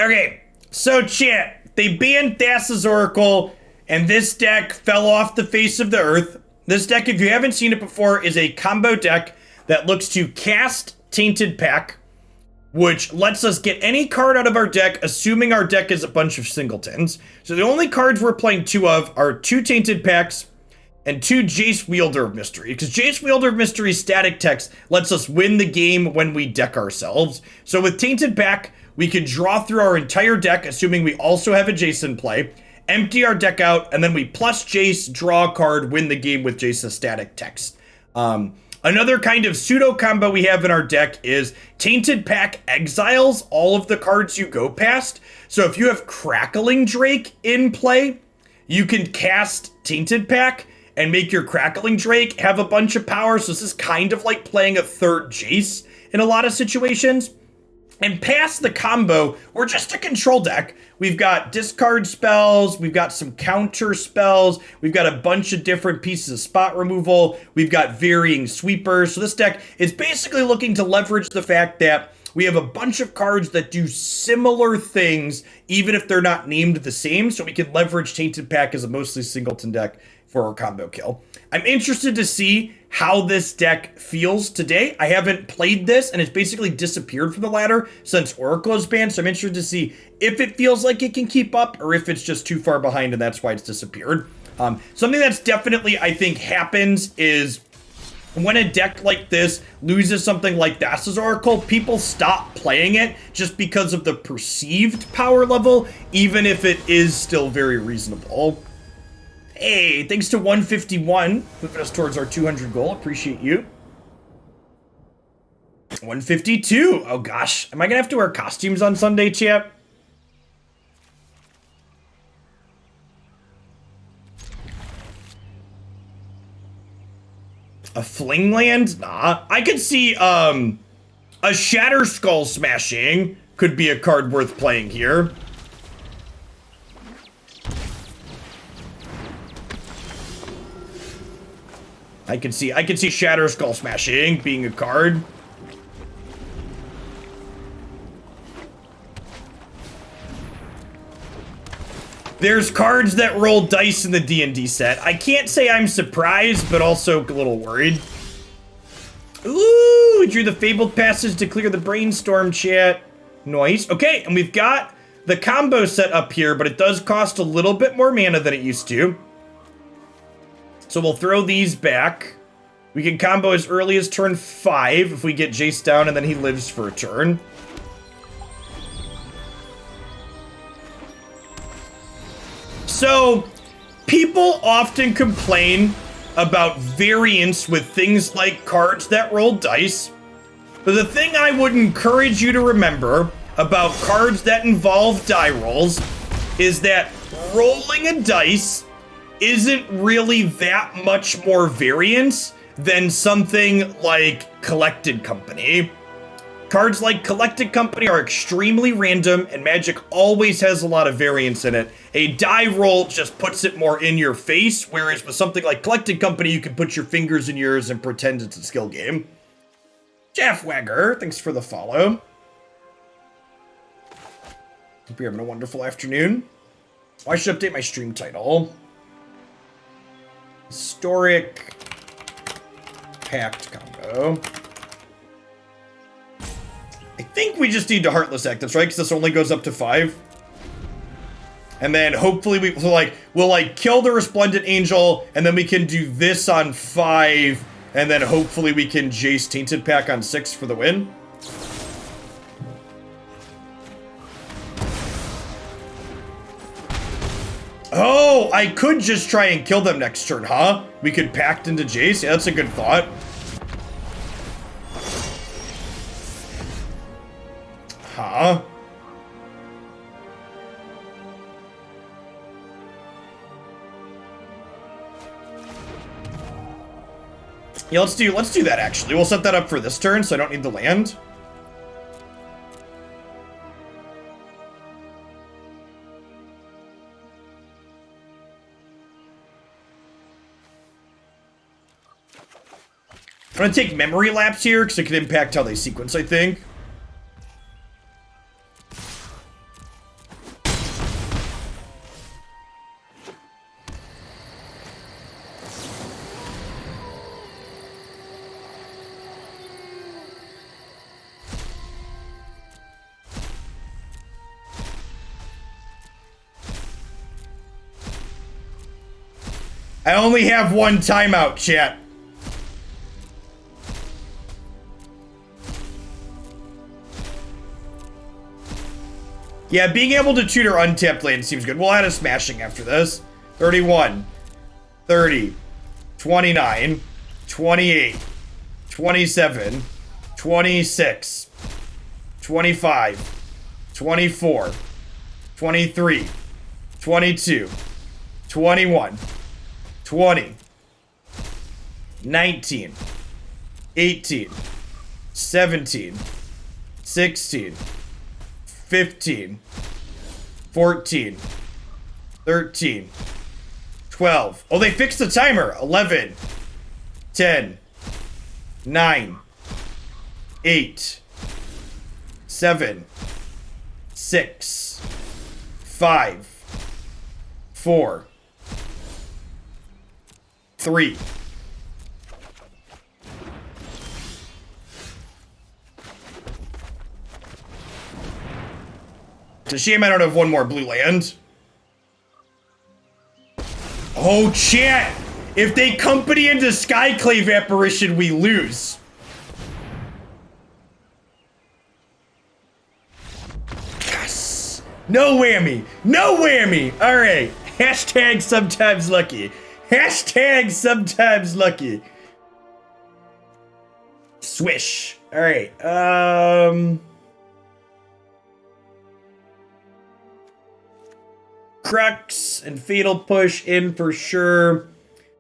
Okay, so chat, they banned Thassa's Oracle, and this deck fell off the face of the earth. This deck, if you haven't seen it before, is a combo deck that looks to cast Tainted Pact, which lets us get any card out of our deck, assuming our deck is a bunch of singletons. So the only cards we're playing two of are 2 Tainted Pacts and 2 Jace Wielder of Mystery, because Jace Wielder of Mystery's static text lets us win the game when we deck ourselves. So with Tainted Pact, we can draw through our entire deck, assuming we also have a Jace in play, empty our deck out, and then we plus Jace, draw a card, win the game with Jace's static text. Another kind of pseudo combo we have in our deck is Tainted Pact exiles all of the cards you go past. So if you have Crackling Drake in play, you can cast Tainted Pact and make your Crackling Drake have a bunch of power. So this is kind of like playing a third Jace in a lot of situations. And past the combo, we're just a control deck. We've got discard spells, we've got some counter spells, we've got a bunch of different pieces of spot removal, we've got varying sweepers. So this deck is basically looking to leverage the fact that we have a bunch of cards that do similar things, even if they're not named the same, so we can leverage Tainted Pact as a mostly singleton deck for our combo kill. I'm interested to see how this deck feels today. I haven't played this, and it's basically disappeared from the ladder since Oracle is banned, so I'm interested to see if it feels like it can keep up, or if it's just too far behind and that's why it's disappeared. Something that's definitely, I think, happens is when a deck like this loses something like Thassa's Oracle, people stop playing it just because of the perceived power level, even if it is still very reasonable. Hey, thanks to 151, moving us towards our 200 goal. Appreciate you. 152. Oh gosh, am I gonna have to wear costumes on Sunday, chat? A Flingland? Nah. I could see a Shatterskull Smashing could be a card worth playing here. I can see Shatterskull Smashing being a card. There's cards that roll dice in the D&D set. I can't say I'm surprised, but also a little worried. Ooh, we drew the Fabled Passage to clear the brainstorm, chat. Nice. Okay, and we've got the combo set up here, but it does cost a little bit more mana than it used to. So we'll throw these back. We can combo as early as turn 5 if we get Jace down and then he lives for a turn. So, people often complain about variance with things like cards that roll dice. But the thing I would encourage you to remember about cards that involve die rolls is that rolling a dice isn't really that much more variance than something like Collected Company. Cards like Collected Company are extremely random, and Magic always has a lot of variance in it. A die roll just puts it more in your face, whereas with something like Collected Company, you can put your fingers in yours and pretend it's a skill game. Jeff Wagger, thanks for the follow. Hope you're having a wonderful afternoon. Oh, I should update my stream title. Historic Pact combo. I think we just need to Heartless Act, that's right, because this only goes up to 5. And then hopefully we'll kill the Resplendent Angel, and then we can do this on 5, and then hopefully we can Jace Tainted Pact on 6 for the win. Oh, I could just try and kill them next turn, huh? We could Pact into Jace? Yeah, that's a good thought. Huh? Yeah, let's do that actually. We'll set that up for this turn so I don't need the land. I'm gonna take memory lapse here because it could impact how they sequence, I think. I only have one timeout, chat. Yeah, being able to tutor untapped land seems good. We'll add a smashing after this. 31, 30, 29, 28, 27, 26, 25, 24, 23, 22, 21, 20, 19, 18, 17, 16, 15, 14, 13, 12. Oh, they fixed the timer. 11, 10, 9, 8, 7, 6, 5, 4, 3. It's a shame I don't have one more blue land. Oh, chat! If they company into Skyclave Apparition, we lose. Yes! No whammy! No whammy! Alright. Hashtag sometimes lucky. Hashtag sometimes lucky. Swish. Alright. Crux and Fatal Push in for sure.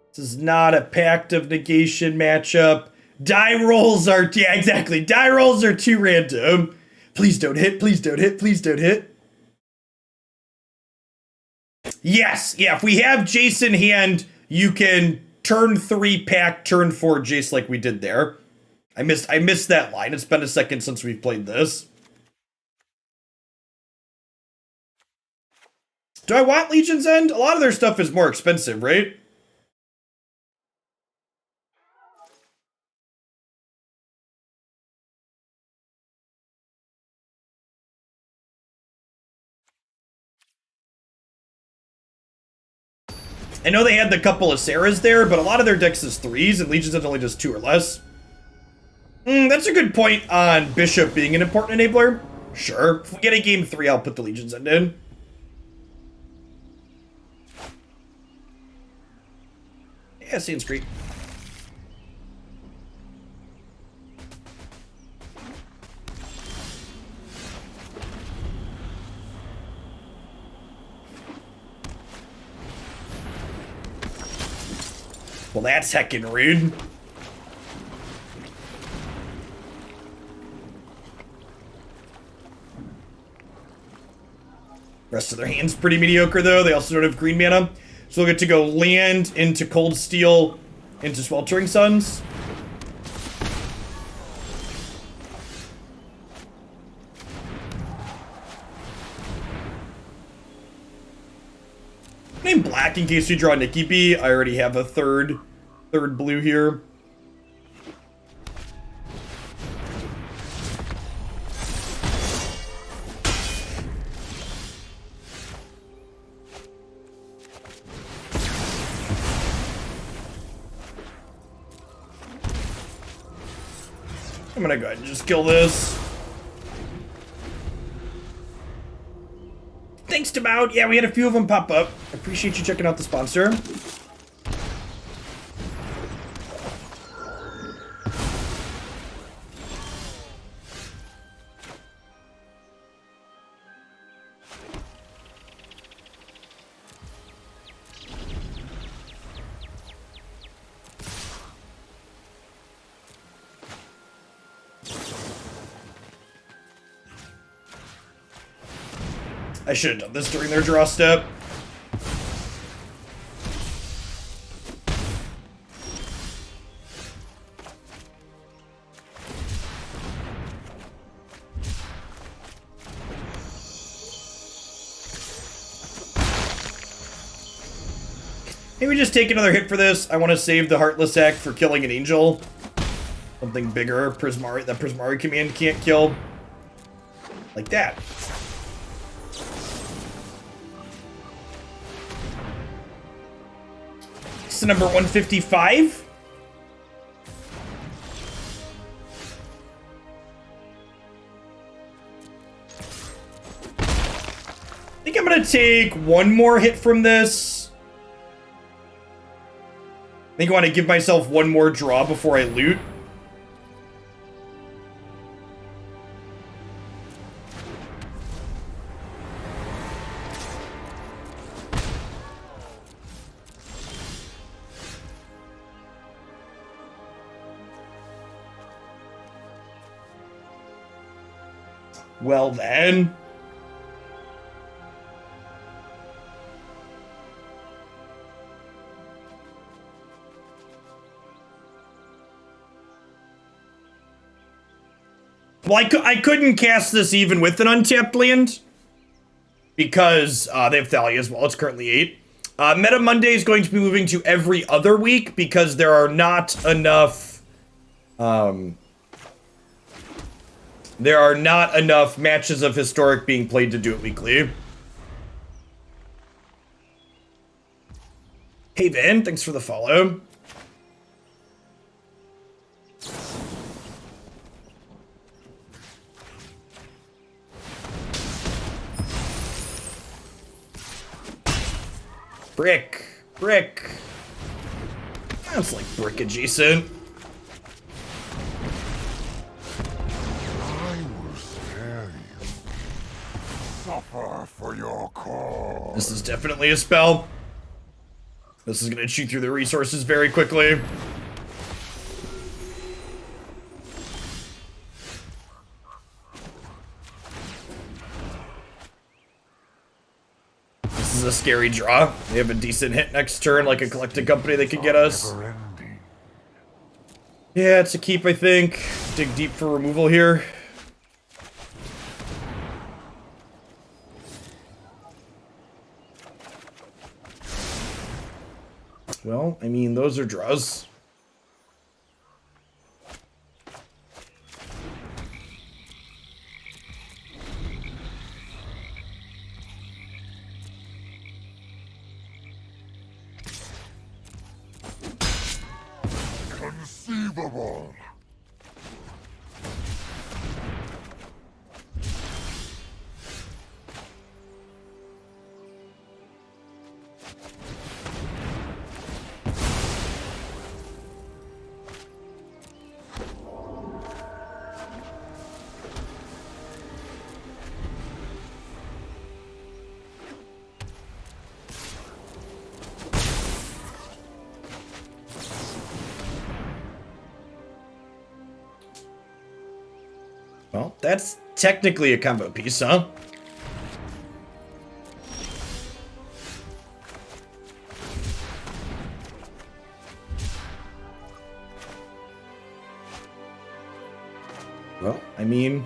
This is not a Pact of Negation matchup. Die rolls are... Yeah, exactly. Die rolls are too random. Please don't hit. Please don't hit. Please don't hit. Yes. Yeah, if we have Jace in hand, you can turn 3 Pact, turn 4 Jace like we did there. I missed that line. It's been a second since we've played this. Do I want Legion's End? A lot of their stuff is more expensive, right? I know they had the couple of Sarahs there, but a lot of their decks is 3s, and Legion's End only does 2 or less. That's a good point on Bishop being an important enabler. Sure. If we get a game 3, I'll put the Legion's End in. Yeah, seems great. Well, that's heckin' rude. Rest of their hand's pretty mediocre, though. They also don't have green mana. So we'll get to go land into Coldsteel, into Sweltering Suns. Name black in case we draw Nikki B. I already have a third blue here. I'm gonna go ahead and just kill this. Thanks to Mout. Yeah, we had a few of them pop up. I appreciate you checking out the sponsor. I should have done this during their draw step. Maybe just take another hit for this. I want to save the Heartless Act for killing an angel. Something bigger, Prismari, that Prismari command can't kill. Like that. box number 155. I think I'm gonna take one more hit from this. I think I want to give myself one more draw before I loot. Well then. Well, I couldn't cast this even with an untapped land because they have Thalia as well. It's currently 8. Meta Monday is going to be moving to every other week because there are not enough matches of Historic being played to do it weekly. Hey Vin, thanks for the follow. Brick. That's like brick adjacent. I will spare you. Suffer for your cause. This is definitely a spell. This is gonna chew through the resources very quickly. This is a scary draw. They have a decent hit next turn, like a collected company that could get us. Yeah, it's a keep, I think. Dig deep for removal here. Well, I mean, those are draws. Conceivable. Well, that's technically a combo piece, huh? Well, I mean...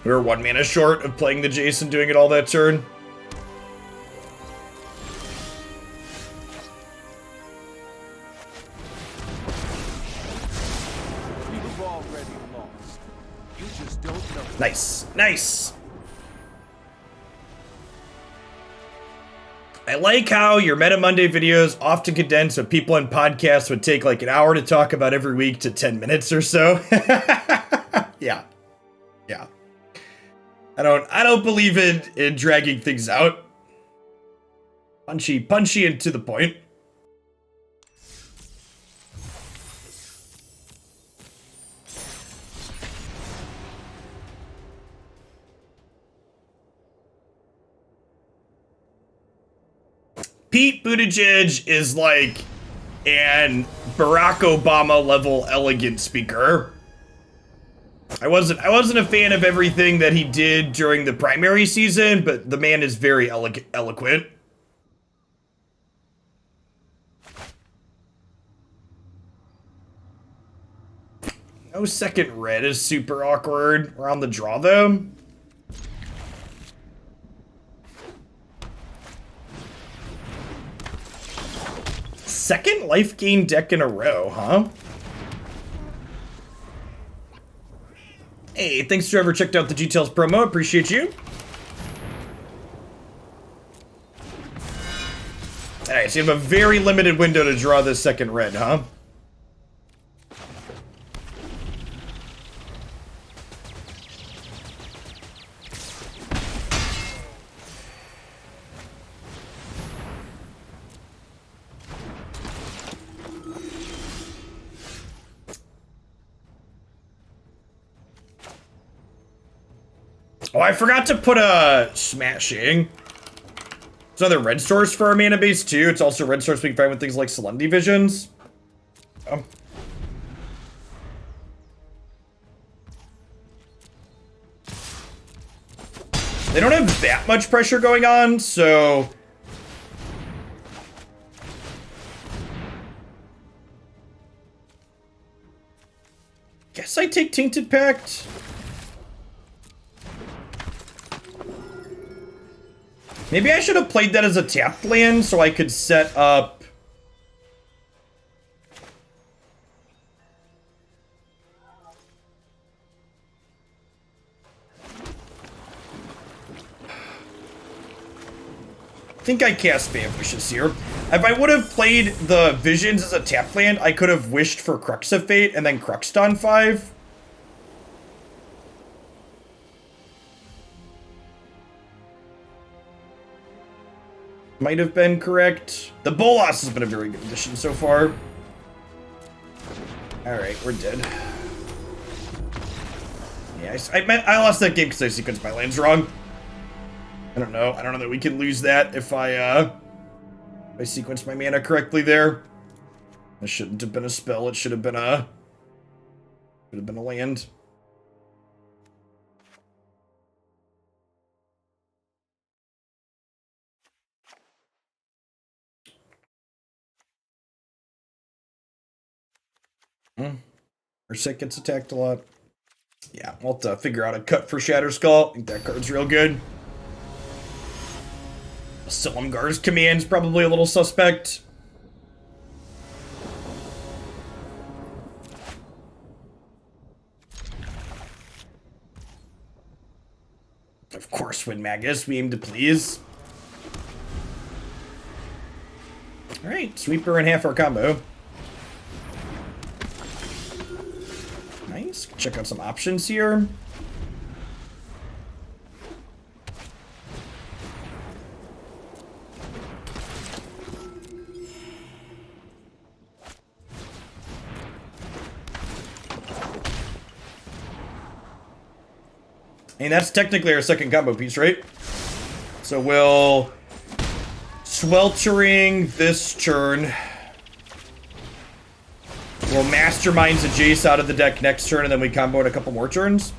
we were 1 mana short of playing the Jason, doing it all that turn. You've already lost. You just don't know. Nice. I like how your Meta Monday videos often condense what people in podcasts would take like an hour to talk about every week to 10 minutes or so. Yeah. I don't believe in dragging things out. Punchy and to the point. Pete Buttigieg is like an Barack Obama level elegant speaker. I wasn't a fan of everything that he did during the primary season, but the man is very eloquent. No second red is super awkward. We're on the draw though. Second life gain deck in a row, huh? Hey, thanks to whoever checked out the details promo. Appreciate you. Alright, so you have a very limited window to draw this second red, huh? Oh, I forgot to put a Smashing. It's another red source for our mana base too. It's also a red source we can find with things like Silundi Visions. Oh. They don't have that much pressure going on, so... Guess I take Tainted Pact. Maybe I should have played that as a tapped land so I could set up... I think I cast Fae of Wishes here. If I would have played the Visions as a tapped land, I could have wished for Crux of Fate and then Cruxed on 5. Might have been correct. The Bolas has been a very good addition so far. Alright, we're dead. Yeah, I lost that game because I sequenced my lands wrong. I don't know. I don't know that we can lose that if I sequenced my mana correctly there. This shouldn't have been a spell. It should have been a land. Our set gets attacked a lot. Yeah, we'll have to figure out a cut for Shatterskull. I think that card's real good. Silumgar's command's probably a little suspect. Of course, Wind Magus, we aim to please. Alright, Sweeper and half our combo. Nice. Check out some options here. And that's technically our second combo piece, right? So we'll Sweltering this turn. We'll Masterminds a Jace out of the deck next turn, and then we combo in a couple more turns.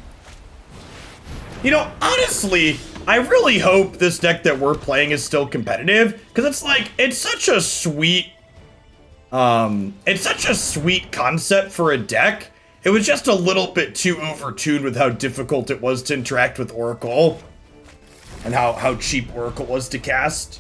You know, honestly, I really hope this deck that we're playing is still competitive, because it's like, it's such a sweet concept for a deck. It was just a little bit too overtuned with how difficult it was to interact with Oracle. And how cheap Oracle was to cast.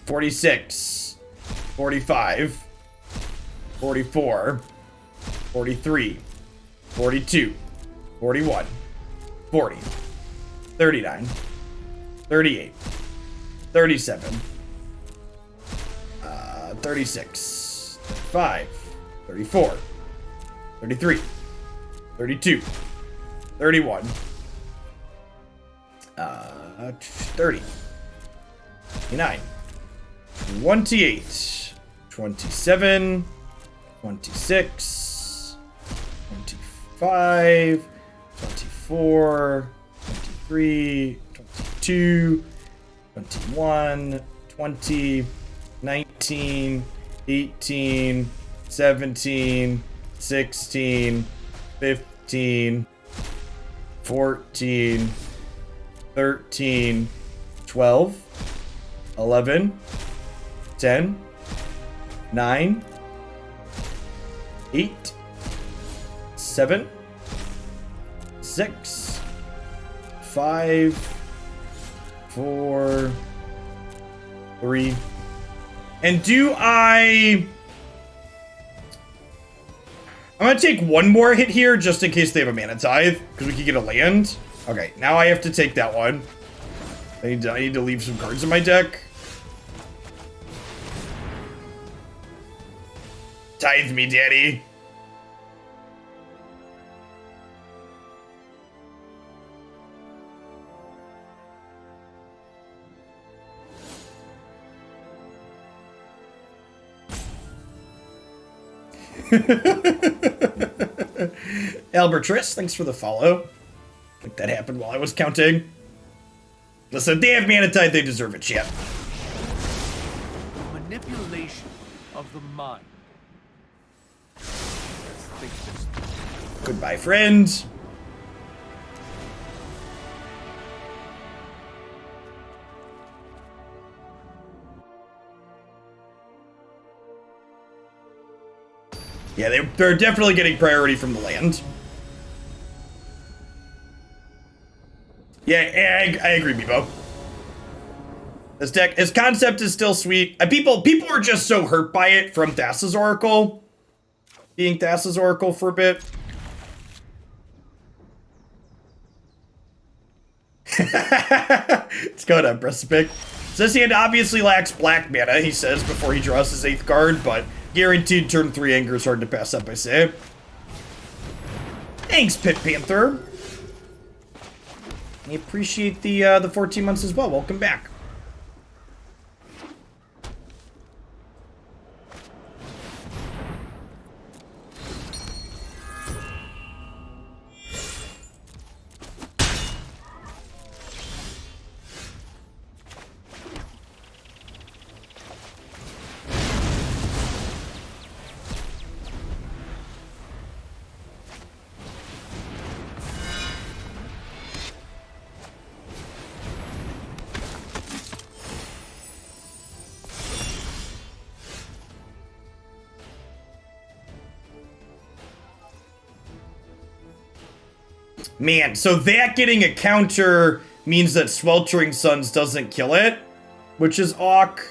$46, $45, $44, $43, $42, $41, $40, $39, $38, $37, $36, $35, $34, $33, $32, $31, $30, $29, 28, 27, 26, 25, 24, 23, 22, 21, 20, 19, 18, 17, 16, 15, 14, 13, 12, 11, 10, 9, 8, 7, 6, 5, 4, 3. And I'm gonna take one more hit here just in case they have a mana tithe, because we could get a land. Okay, now I have to take that one. I need to leave some cards in my deck. Tithe me, daddy. Albertris, thanks for the follow. I think that happened while I was counting. Listen, they have mana tithe, they deserve it, chat. Manipulation of the mind. Let's think this through. Goodbye, friend. Yeah, they're definitely getting priority from the land. Yeah, I agree, Bebo. This deck, his concept is still sweet. People are just so hurt by it from Thassa's Oracle. Being Thassa's Oracle for a bit. Let's go to Precipic. So this hand obviously lacks black mana, he says, before he draws his 8th card, but guaranteed turn 3 anger is hard to pass up, I say. Thanks, Pit Panther. I appreciate the 14 months as well. Welcome back. Man, so that getting a counter means that Sweltering Suns doesn't kill it, which is awk.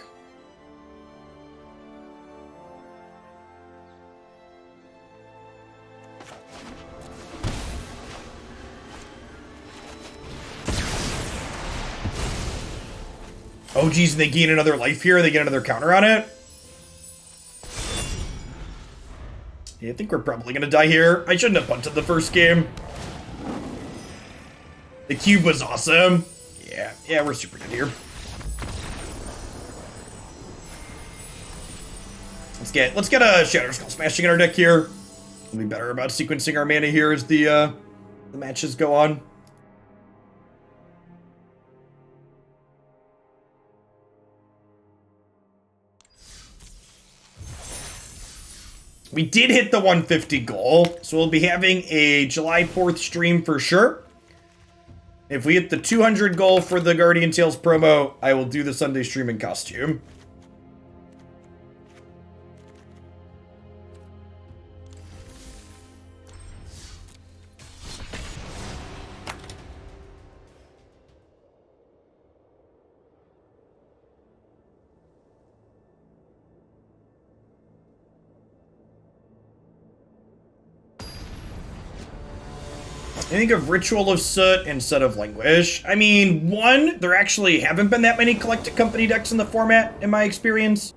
Oh, geez, and they gain another life here? They get another counter on it? Yeah, I think we're probably gonna die here. I shouldn't have punted the first game. The cube was awesome. Yeah, we're super good here. Let's get a Shatterskull Smashing in our deck here. We'll be better about sequencing our mana here as the matches go on. We did hit the 150 goal, so we'll be having a July 4th stream for sure. If we hit the 200 goal for the Guardian Tales promo, I will do the Sunday stream in costume. I think of Ritual of Soot instead of Languish. I mean, one, there actually haven't been that many Collected Company decks in the format, in my experience.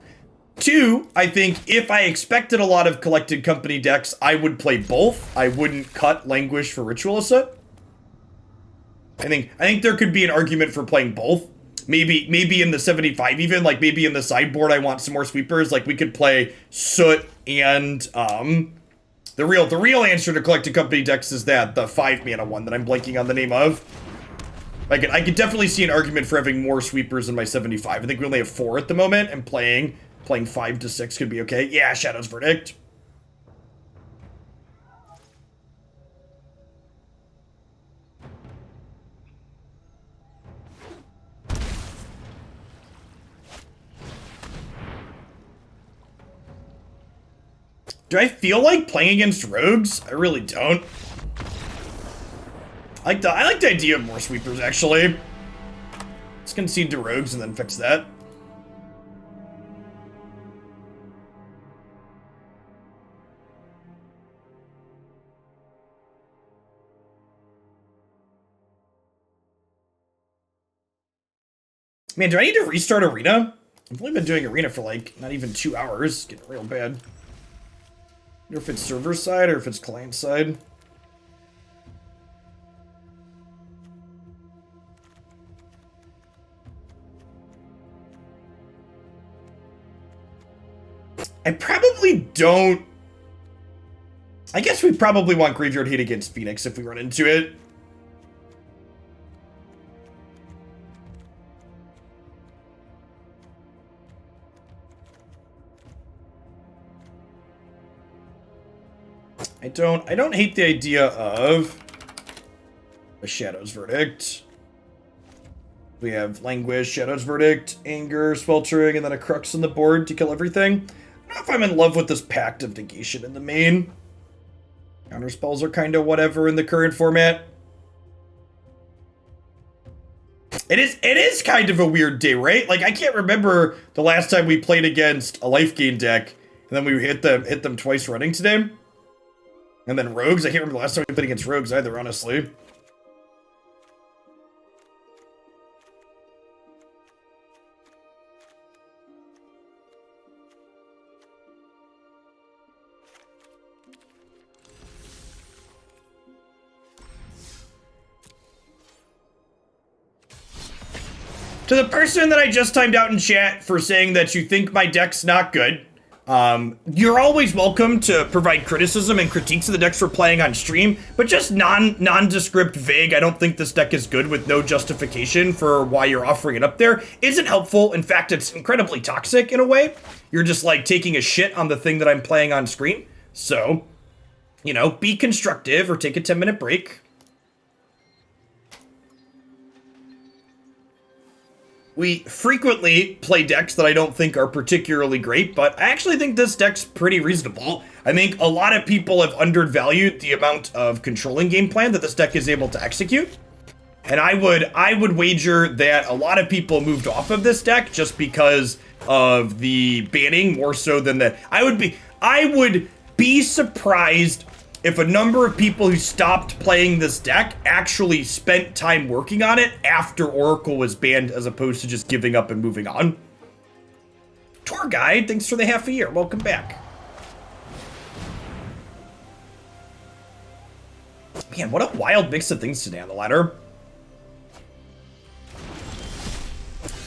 Two, I think if I expected a lot of Collected Company decks, I would play both. I wouldn't cut Languish for Ritual of Soot. I think there could be an argument for playing both. Maybe in the 75 even, like maybe in the sideboard I want some more sweepers. Like we could play Soot and the real answer to Collected Company decks is the 5 mana one that I'm blanking on the name of. I could definitely see an argument for having more sweepers in my 75. I think we only have 4 at the moment, and playing 5 to 6 could be okay. Yeah, Shadow's Verdict. Do I feel like playing against rogues? I really don't. I like the idea of more sweepers, actually. Let's concede to rogues and then fix that. Man, do I need to restart Arena? I've only been doing Arena for like not even 2 hours. It's getting real bad. I wonder if it's server side or if it's client side. I probably don't. I guess we probably want Graveyard Hate against Phoenix if we run into it. I don't hate the idea of a Shadow's Verdict. We have Languish, Shadow's Verdict, Anger, Sweltering, and then a Crux on the board to kill everything. I don't know if I'm in love with this Pact of Negation in the main. Counterspells are kind of whatever in the current format. It is kind of a weird day, right? Like, I can't remember the last time we played against a life gain deck, and then we hit them twice running today. And then rogues, I can't remember the last time we played against rogues either, honestly. To the person that I just timed out in chat for saying that you think my deck's not good, you're always welcome to provide criticism and critiques of the decks we're playing on stream, but just nondescript, vague, I don't think this deck is good with no justification for why you're offering it up there isn't helpful. In fact, it's incredibly toxic in a way. You're just like taking a shit on the thing that I'm playing on screen. So, you know, be constructive or take a 10-minute break. We frequently play decks that I don't think are particularly great, but I actually think this deck's pretty reasonable. I think a lot of people have undervalued the amount of controlling game plan that this deck is able to execute. And I would wager that a lot of people moved off of this deck just because of the banning more so than that. I would be surprised if a number of people who stopped playing this deck actually spent time working on it after Oracle was banned as opposed to just giving up and moving on. Tour Guide, thanks for the half a year. Welcome back. Man, what a wild mix of things today on the ladder.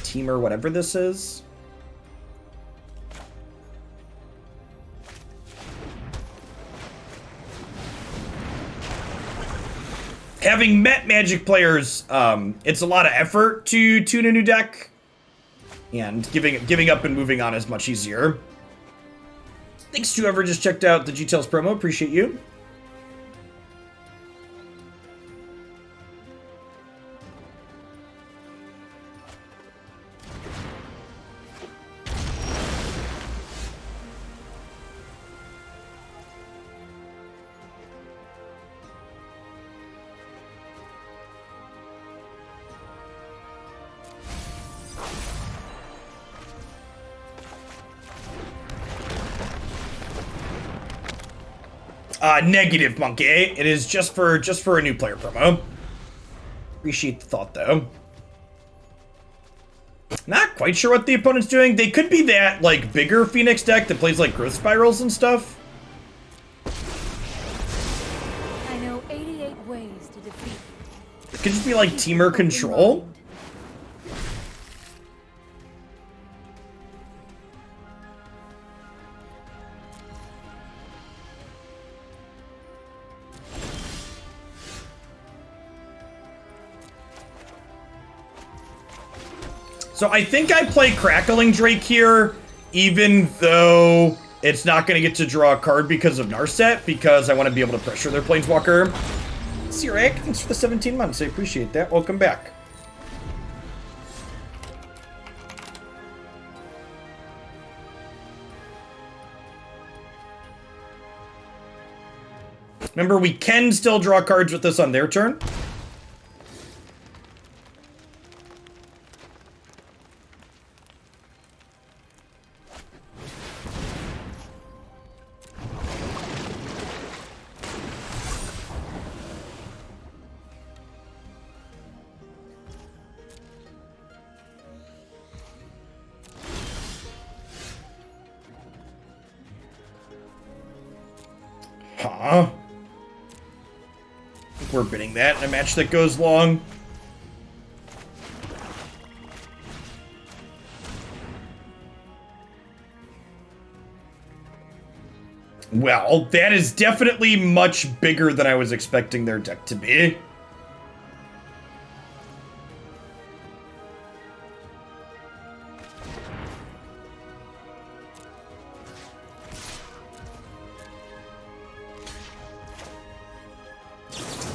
Teamer, whatever this is. Having met Magic players, it's a lot of effort to tune a new deck, and giving up and moving on is much easier. Thanks to whoever just checked out the GTL's promo, appreciate you. Negative, Monkey. It is just for a new player promo. Appreciate the thought, though. Not quite sure what the opponent's doing. They could be that, like, bigger Phoenix deck that plays, like, Growth Spirals and stuff. I know 88 ways to defeat. It could just be, like, Teamer Control. So I think I play Crackling Drake here, even though it's not going to get to draw a card because of Narset, because I want to be able to pressure their Planeswalker. Sirak, thanks for the 17 months. I appreciate that. Welcome back. Remember, we can still draw cards with this on their turn. Huh? We're bidding that in a match that goes long. Well, that is definitely much bigger than I was expecting their deck to be.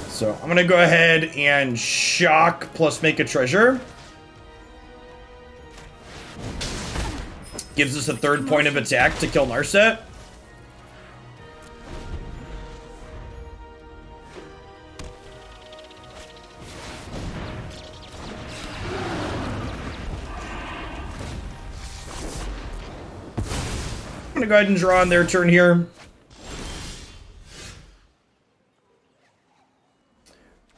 So I'm gonna go ahead and shock plus make a treasure. Gives us a 3rd point of attack to kill Narset. I'm gonna go ahead and draw on their turn here.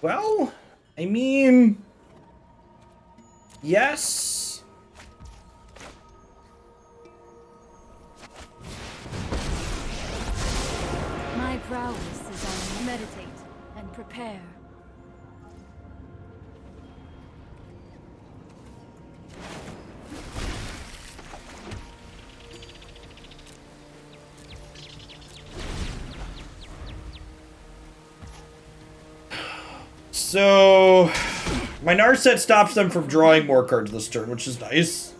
Well, I mean, yes. My prowess is on meditate and prepare. So, my Narset stops them from drawing more cards this turn, which is nice.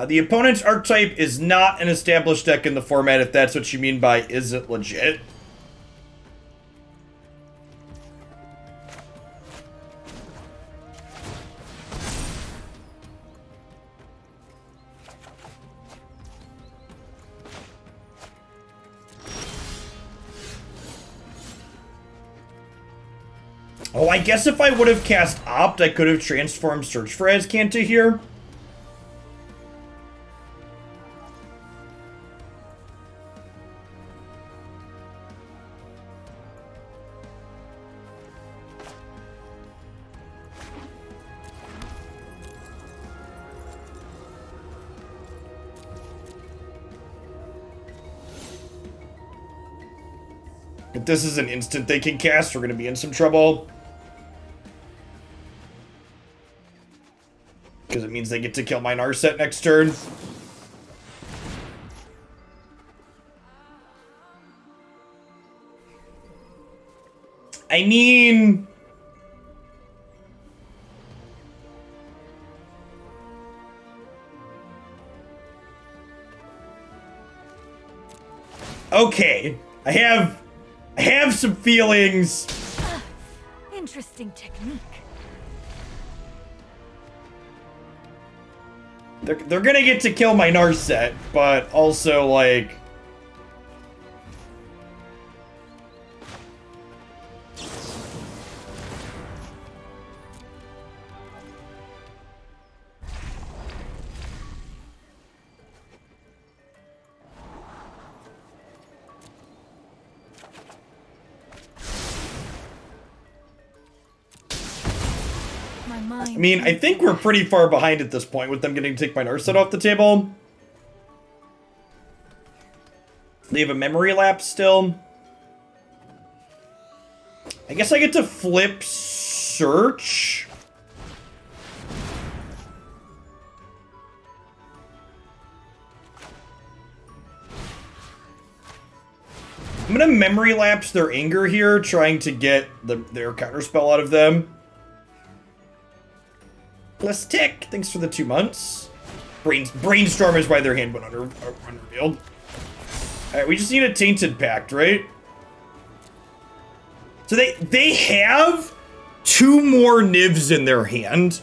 The opponent's archetype is not an established deck in the format, if that's what you mean by is it legit. Oh, I guess if I would have cast Opt, I could have transformed Search for Azcanta here. If this is an instant they can cast, we're going to be in some trouble. Because it means they get to kill my Narset next turn. I mean... Okay, I have some feelings. Interesting technique. They're gonna get to kill my Narset, but also, like... I mean, I think we're pretty far behind at this point with them getting to take my Narset off the table. They have a memory lapse still. I guess I get to flip Search. I'm gonna memory lapse their Anger here, trying to get their counterspell out of them. Plus Tick, thanks for the 2 months. Brainstorm is why their hand went unrevealed. Alright, we just need a Tainted Pact, right? So they have 2 more Nivs in their hand.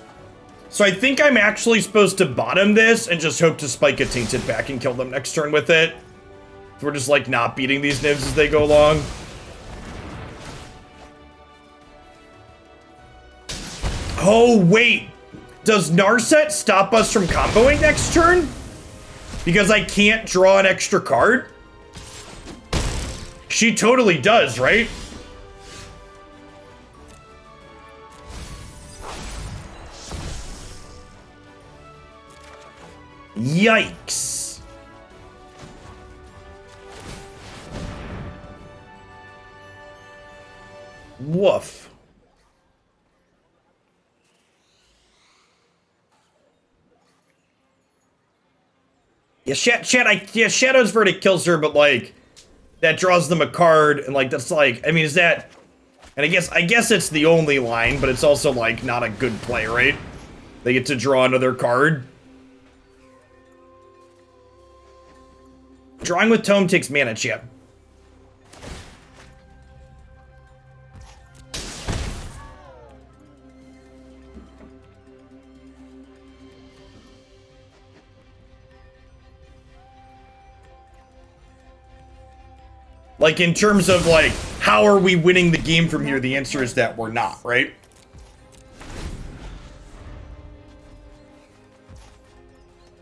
So I think I'm actually supposed to bottom this and just hope to spike a Tainted back and kill them next turn with it. So we're just like not beating these nibs as they go along. Oh, wait. Does Narset stop us from comboing next turn? Because I can't draw an extra card? She totally does, right? Yikes. Woof. Yeah, Shadow's Verdict kills her, but like that draws them a card, and like that's like, I mean, is that? And I guess it's the only line, but it's also like not a good play, right? They get to draw another card. Drawing with Tome takes mana, chat. Like, in terms of, like, how are we winning the game from here? The answer is that we're not, right?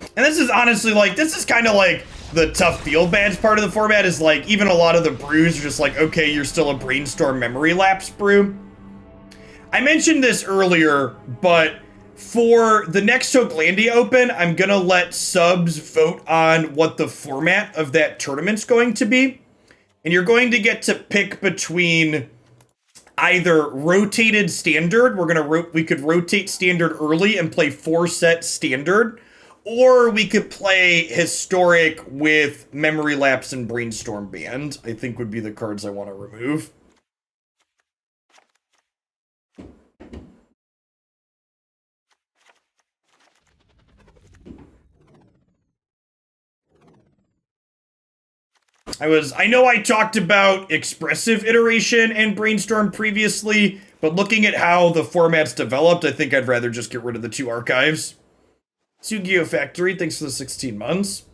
And this is honestly, like, this is kind of like the tough field badge part of the format is, like, even a lot of the brews are just like, okay, you're still a Brainstorm Memory Lapse brew. I mentioned this earlier, but for the next Hoaglandia Open, I'm gonna let subs vote on what the format of that tournament's going to be. And you're going to get to pick between either rotated standard, we could rotate standard early and play 4-set standard, or we could play historic with Memory Lapse and Brainstorm Band, I think would be the cards I want to remove. I know I talked about expressive iteration and Brainstorm previously, but looking at how the format's developed, I think I'd rather just get rid of the 2 archives. Sugio Factory, thanks for the 16 months.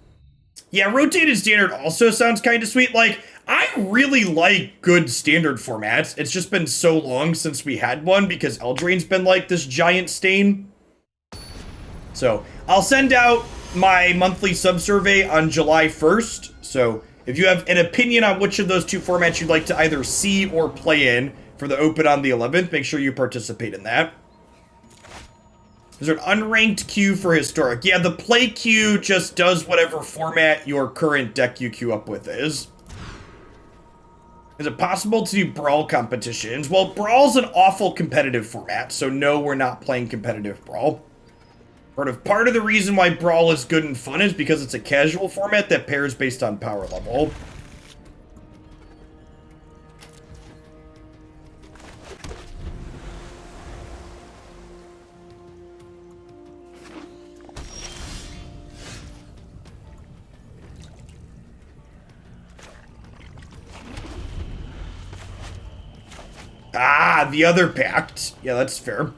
Yeah, rotated standard also sounds kind of sweet. Like, I really like good standard formats. It's just been so long since we had one because Eldraine's been like this giant stain. So, I'll send out my monthly sub-survey on July 1st. So, if you have an opinion on which of those 2 formats you'd like to either see or play in for the Open on the 11th, make sure you participate in that. Is there an unranked queue for Historic? Yeah, the play queue just does whatever format your current deck you queue up with is. Is it possible to do Brawl competitions? Well, Brawl's an awful competitive format, so no, we're not playing competitive Brawl. Part of the reason why Brawl is good and fun is because it's a casual format that pairs based on power level. Ah, the other Pact. Yeah, that's fair.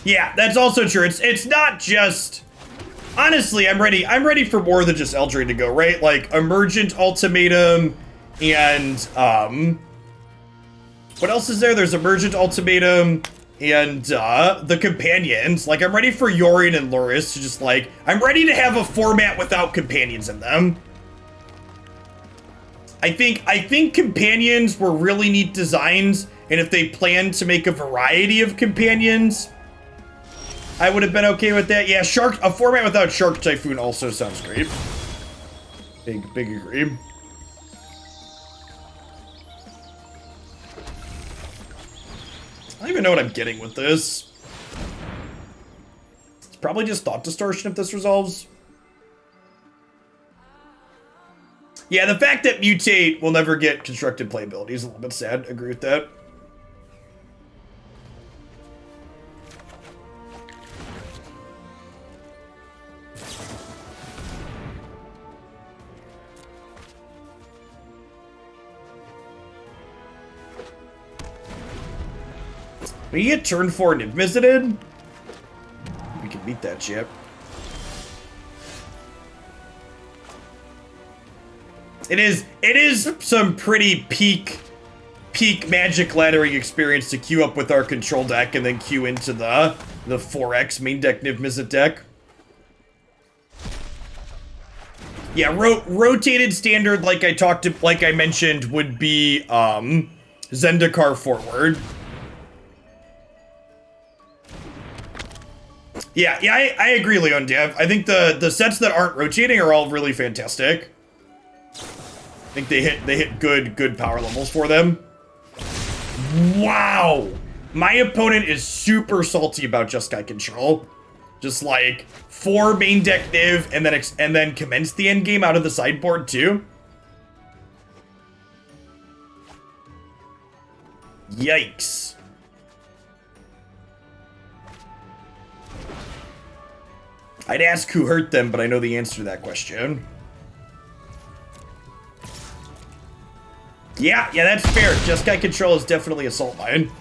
Yeah, that's also true. It's not just... Honestly, I'm ready for more than just Eldraine to go, right? Like, Emergent Ultimatum and, what else is there? There's Emergent Ultimatum and, the Companions. Like, I'm ready for Yorion and Luris to just, like... I'm ready to have a format without Companions in them. I think Companions were really neat designs, and if they planned to make a variety of Companions... I would have been okay with that. Yeah, a format without Shark Typhoon also sounds great. Big agree. I don't even know what I'm getting with this. It's probably just Thought Distortion if this resolves. Yeah, the fact that Mutate will never get constructed playability is a little bit sad. Agree with that. We get turn 4 Nymph Visited. We can beat that chip. It is some pretty peak Magic laddering experience to queue up with our control deck and then queue into the 4X main deck Niv Mizzet deck. Yeah, rotated standard, like I mentioned, would be Zendikar forward. Yeah, I agree, Leon Dev. I think the sets that aren't rotating are all really fantastic. I think they hit good power levels for them. Wow! My opponent is super salty about Jeskai Control. Just like 4 main deck Niv and then commence the end game out of the sideboard too. Yikes. I'd ask who hurt them, but I know the answer to that question. Yeah, that's fair. Jeskai Control is definitely a salt mine.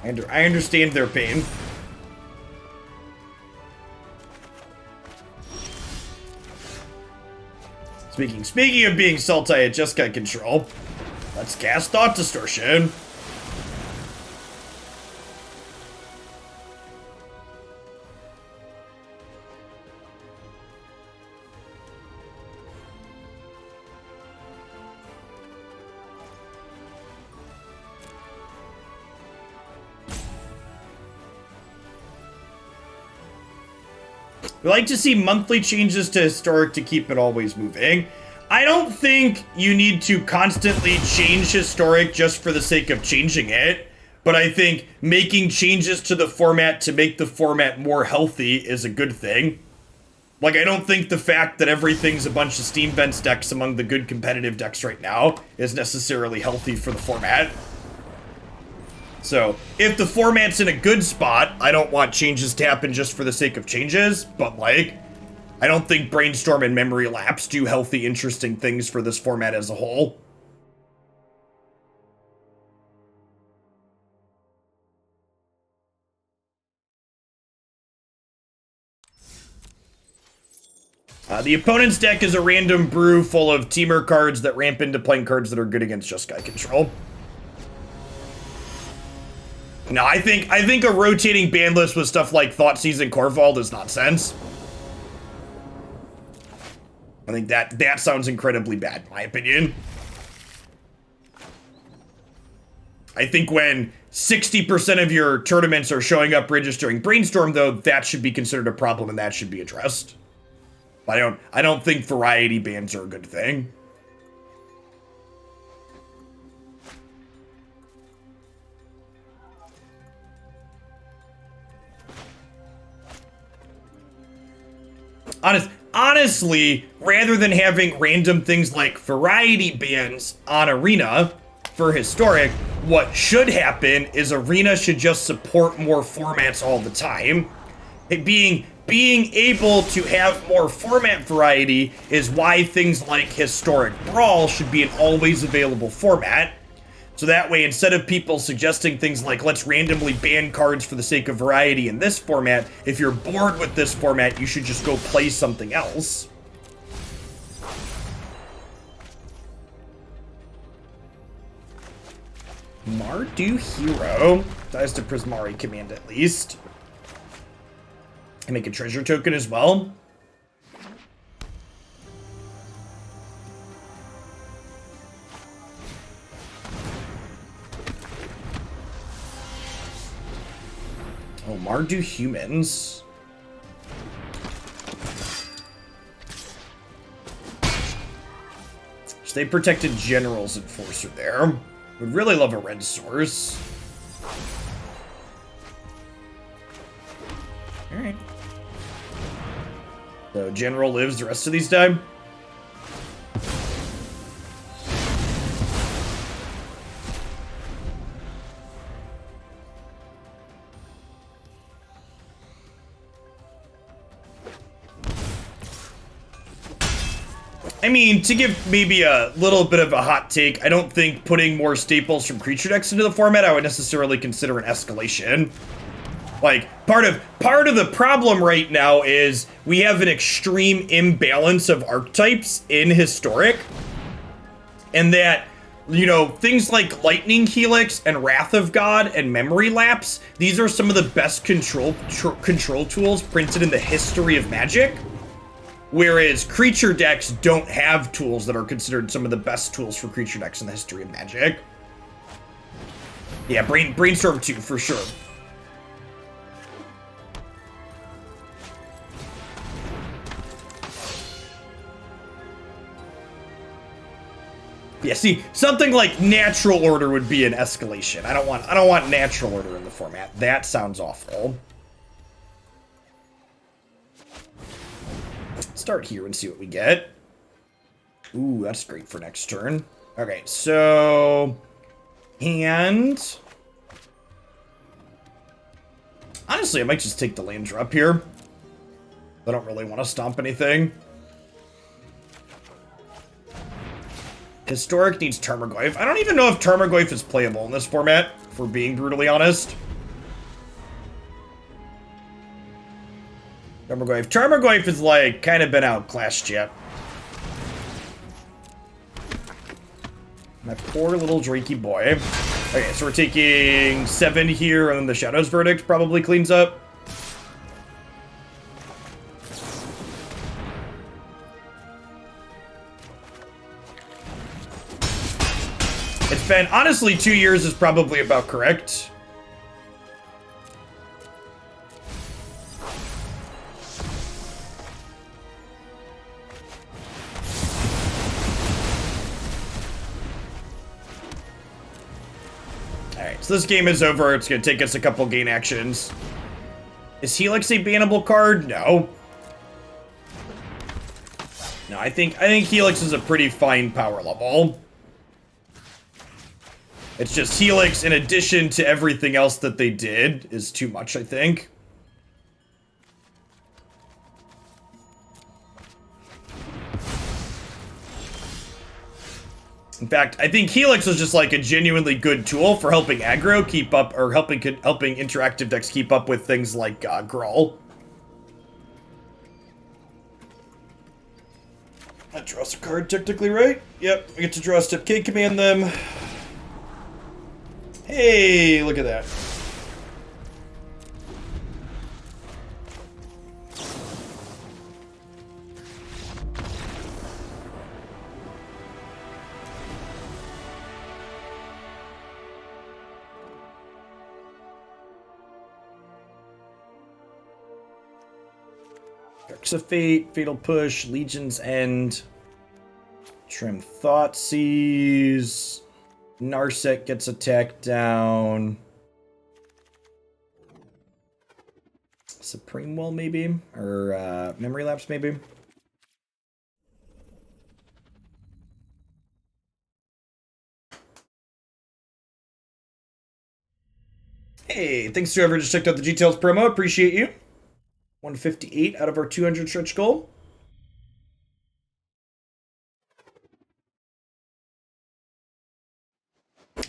I understand their pain. Speaking of being salty at Jeskai Control, let's cast Thought Distortion. We like to see monthly changes to Historic to keep it always moving. I don't think you need to constantly change Historic just for the sake of changing it, but I think making changes to the format to make the format more healthy is a good thing. Like, I don't think the fact that everything's a bunch of Steam Vents decks among the good competitive decks right now is necessarily healthy for the format. So, if the format's in a good spot, I don't want changes to happen just for the sake of changes, but like, I don't think Brainstorm and Memory Lapse do healthy, interesting things for this format as a whole. The opponent's deck is a random brew full of Teamer cards that ramp into playing cards that are good against Jeskai Control. No, I think a rotating ban list with stuff like Thoughtseize and Korvold is nonsense. I think that sounds incredibly bad, in my opinion. I think when 60% of your tournaments are showing up registering Brainstorm, though, that should be considered a problem and that should be addressed. But I don't think variety bans are a good thing. Honestly, rather than having random things like variety bans on Arena for Historic, what should happen is Arena should just support more formats all the time. Being able to have more format variety is why things like Historic Brawl should be an always available format. So that way, instead of people suggesting things like, let's randomly ban cards for the sake of variety in this format, if you're bored with this format, you should just go play something else. Mardu Hero dies to Prismari Command at least. And make a treasure token as well. Oh, Mardu Humans. Stay Protected General's Enforcer there. Would really love a red source. Alright. So General lives the rest of these time. I mean, to give maybe a little bit of a hot take, I don't think putting more staples from creature decks into the format I would necessarily consider an escalation. Like, part of the problem right now is we have an extreme imbalance of archetypes in Historic. And that, you know, things like Lightning Helix and Wrath of God and Memory Lapse, these are some of the best control tools printed in the history of Magic. Whereas creature decks don't have tools that are considered some of the best tools for creature decks in the history of Magic. Yeah, Brainstorm 2 for sure. Yeah, see, something like Natural Order would be an escalation. I don't want Natural Order in the format. That sounds awful. Start here and see what we get. Ooh, that's great for next turn. Okay, so... And... Honestly, I might just take the land drop here. I don't really want to stomp anything. Historic needs Tarmogoyf. I don't even know if Tarmogoyf is playable in this format, if we're being brutally honest. Tarmogoyf is like kind of been outclassed yet. My poor little Drakey boy. Okay, so we're taking 7 here, and then the Shadows Verdict probably cleans up. It's been, honestly, 2 years is probably about correct. Alright, so this game is over. It's going to take us a couple gain actions. Is Helix a bannable card? No. No, I think Helix is a pretty fine power level. It's just Helix, in addition to everything else that they did, is too much, I think. In fact, I think Helix is just like a genuinely good tool for helping aggro keep up, or helping interactive decks keep up with things like Gruul. That draws a card technically, right? Yep, I get to draw a step K, command them. Hey, look at that. Darks of Fate, Fatal Push, Legion's End, Trim Thoughtseize. Narset gets attacked down. Supreme Will, maybe? Or Memory Lapse, maybe? Hey, thanks to whoever just checked out the Details promo. Appreciate you. 158 out of our 200 stretch goal.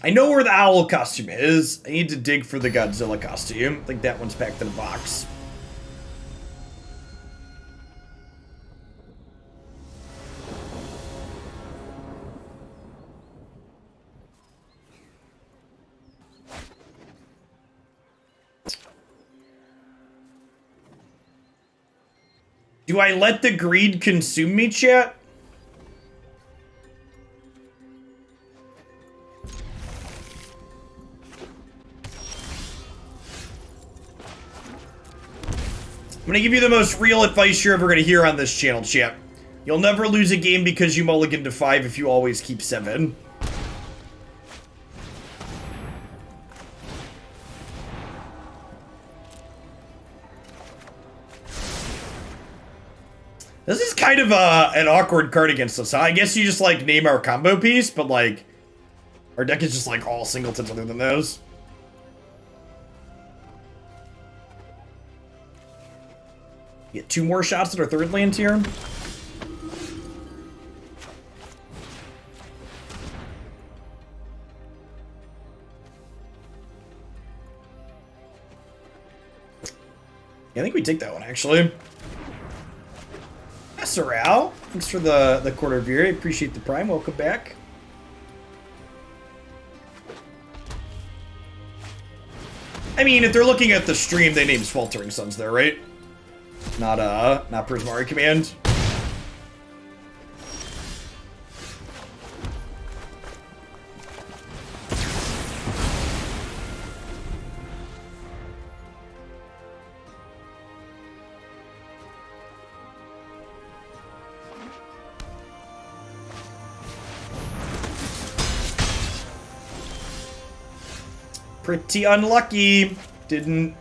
I know where the owl costume is. I need to dig for the Godzilla costume. I think that one's packed in a box. Do I let the greed consume me, chat? I'm gonna give you the most real advice you're ever gonna hear on this channel, chat. You'll never lose a game because you mulligan to 5 if you always keep 7. This is kind of an awkward card against us, huh? I guess you just, like, name our combo piece, but, like, our deck is just, like, all singletons other than those. Get 2 more shots at our 3rd land here. Yeah, I think we take that one, actually. Sorrow, thanks for the quarter of year. I appreciate the prime. Welcome back. I mean, if they're looking at the stream, they named Sweltering Suns there, right? Not Prismari Command. Pretty unlucky. Didn't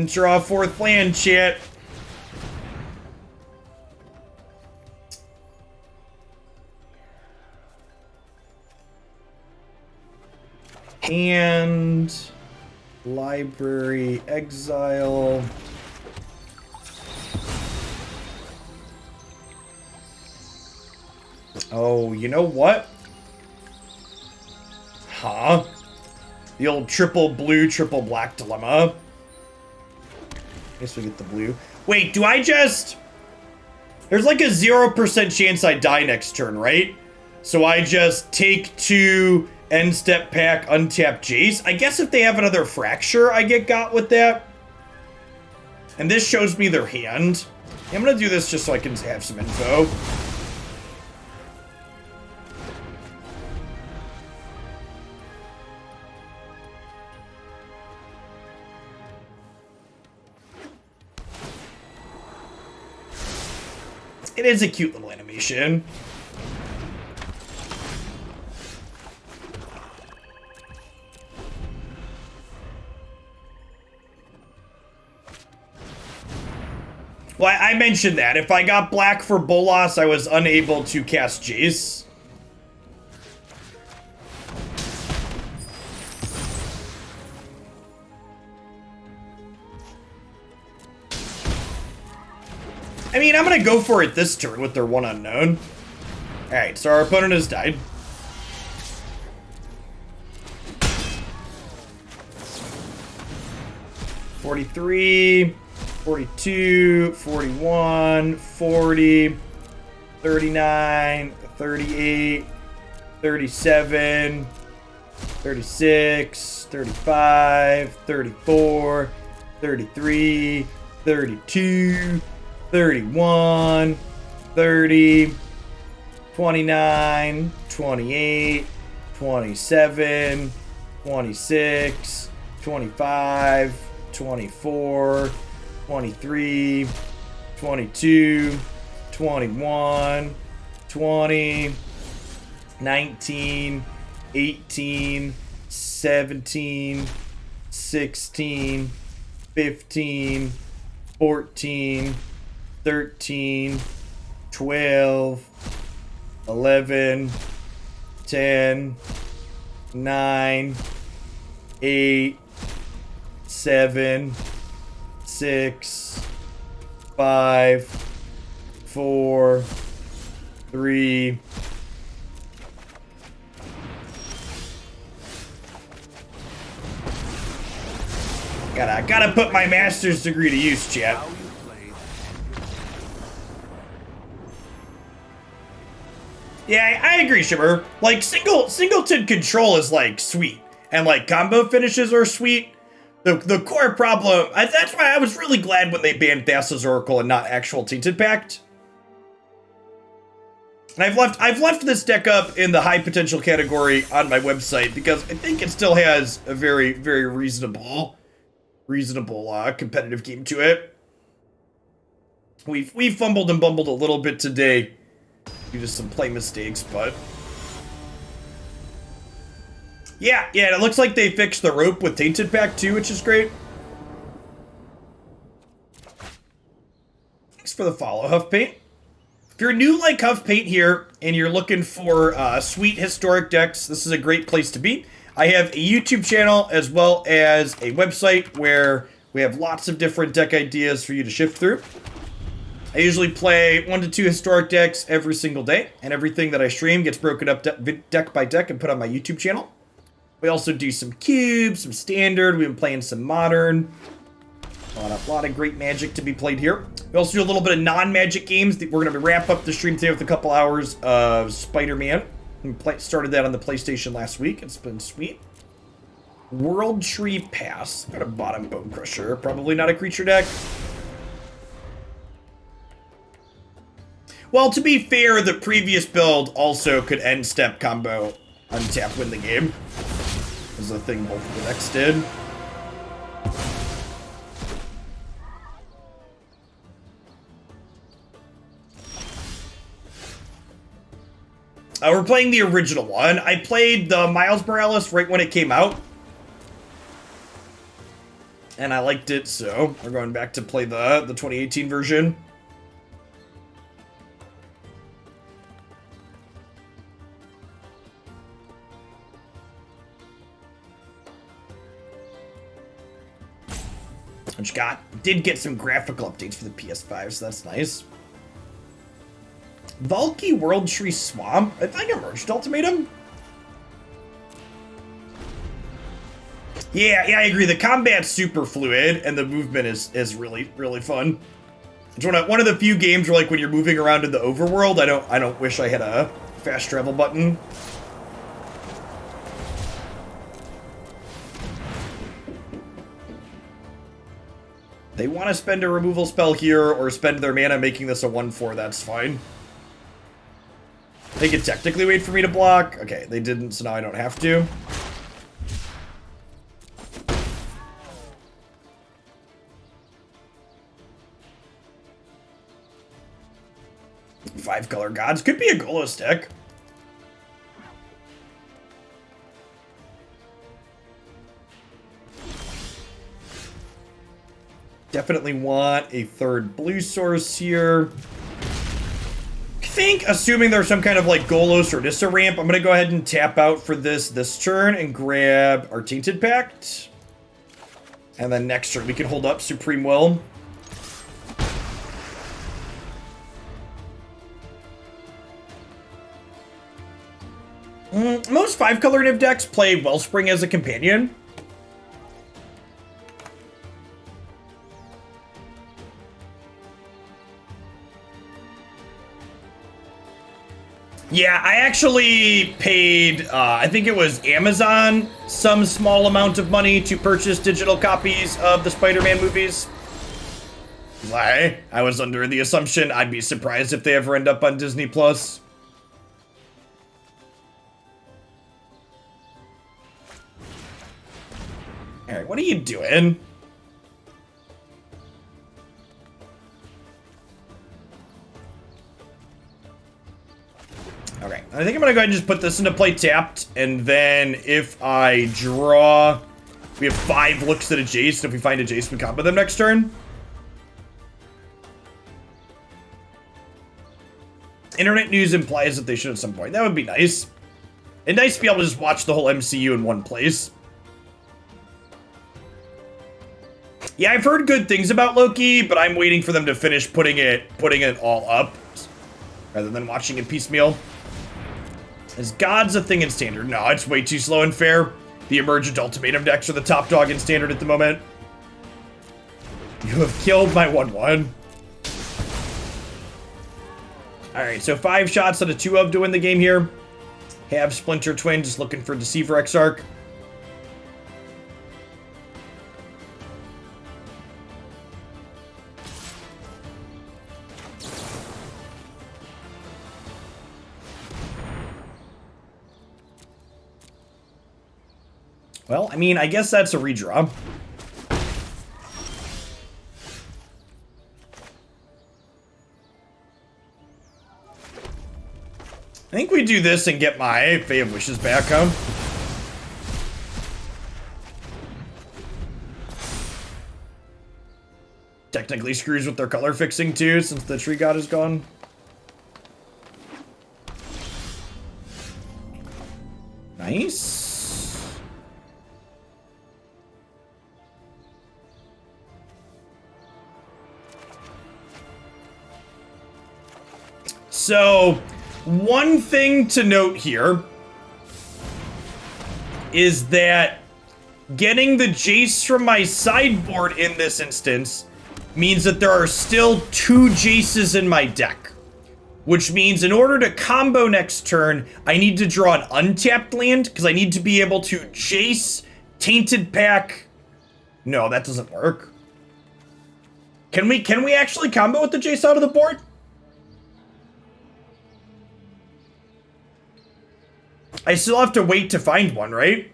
draw a fourth land, chat. And library exile. Oh, you know what? Huh? The old triple blue, triple black dilemma. I guess we get the blue. Wait, do I just... There's like a 0% chance I die next turn, right? So I just take 2, end step pack, untap Jace. I guess if they have another Fracture, I get got with that. And this shows me their hand. I'm gonna do this just so I can have some info. It is a cute little animation. Well, I mentioned that. If I got black for Bolas, I was unable to cast Jace. I mean, I'm gonna go for it this turn with their one unknown. Alright, so our opponent has died. $43, 42, 41, 40, 39, 38, 37, 36, 35, 34, 33, 32, 31, 30, 29, 28, 27, 26, 25, 24, 23, 22, 21, 20, 19, 18, 17, 16, 15, 14, 13, 12, 11, 10, 9, 8, 7, 6, 5, 4, 3, gotta put my master's degree to use, chat. Yeah, I agree, Shimmer. Like, singleton control is, like, sweet. And, like, combo finishes are sweet. The core problem... that's why I was really glad when they banned Thassa's Oracle and not actual Tainted Pact. And I've left this deck up in the high potential category on my website because I think it still has a very, very reasonable competitive game to it. We've fumbled and bumbled a little bit today due to some play mistakes, but yeah, it looks like they fixed the rope with Tainted Pact too, which is great. Thanks for the follow, Huff Paint. If you're new like Huff Paint here and you're looking for sweet historic decks, this is a great place to be. I have a YouTube channel as well as a website where we have lots of different deck ideas for you to shift through. I usually play 1 to 2 historic decks every single day, and everything that I stream gets broken up deck by deck and put on my YouTube channel. We also do some cubes, some standard. We've been playing some modern. A lot of great Magic to be played here. We also do a little bit of non-Magic games. We're going to wrap up the stream today with a couple hours of Spider-Man. We started that on the PlayStation last week. It's been sweet. World Tree Pass. Got a bottom Bonecrusher. Probably not a creature deck. Well, to be fair, the previous build also could end step combo, untap, win the game. This is a thing both of the decks did. We're playing the original one. I played the Miles Morales right when it came out. And I liked it, so we're going back to play the 2018 version. Which did get some graphical updates for the PS5, so that's nice. Valky World Tree Swamp. I think Emerged Ultimatum. Yeah, I agree. The combat's super fluid, and the movement is really, really fun. It's one of the few games where, like, when you're moving around in the overworld, I don't wish I had a fast travel button. They want to spend a removal spell here or spend their mana making this a 1/4, that's fine. They could technically wait for me to block. Okay, they didn't, so now I don't have to. Five color gods. Could be a Golos deck. Definitely want a third blue source here. I think, assuming there's some kind of like Golos or Nissa ramp, I'm going to go ahead and tap out for this turn and grab our Tainted Pact. And then next turn we can hold up Supreme Will. Most 5-color Niv decks play Wellspring as a companion. Yeah, I actually paid, I think it was Amazon, some small amount of money to purchase digital copies of the Spider-Man movies. I was under the assumption I'd be surprised if they ever end up on Disney+. Alright, what are you doing? Okay, I think I'm gonna go ahead and just put this into play tapped, and then if I draw, we have 5 looks at a Jace, and if we find a Jace, we combo them next turn. Internet news implies that they should at some point. That would be nice. And nice to be able to just watch the whole MCU in one place. Yeah, I've heard good things about Loki, but I'm waiting for them to finish putting it all up, rather than watching it piecemeal. Is God's a thing in Standard? No, it's way too slow and fair. The Emergent Ultimatum decks are the top dog in Standard at the moment. You have killed my 1/1. Alright, so 5 shots out of 2 of to win the game here. Have Splinter Twin, just looking for Deceiver Exarch. Well, I mean, I guess that's a redraw. I think we do this and get my Fae of Wishes back, huh? Technically screws with their color fixing too, since the tree god is gone. Nice. So, one thing to note here is that getting the Jace from my sideboard in this instance means that there are still 2 Jaces in my deck. Which means in order to combo next turn, I need to draw an untapped land, because I need to be able to Jace, Tainted Pack. No, that doesn't work. Can we actually combo with the Jace out of the board? I still have to wait to find one, right?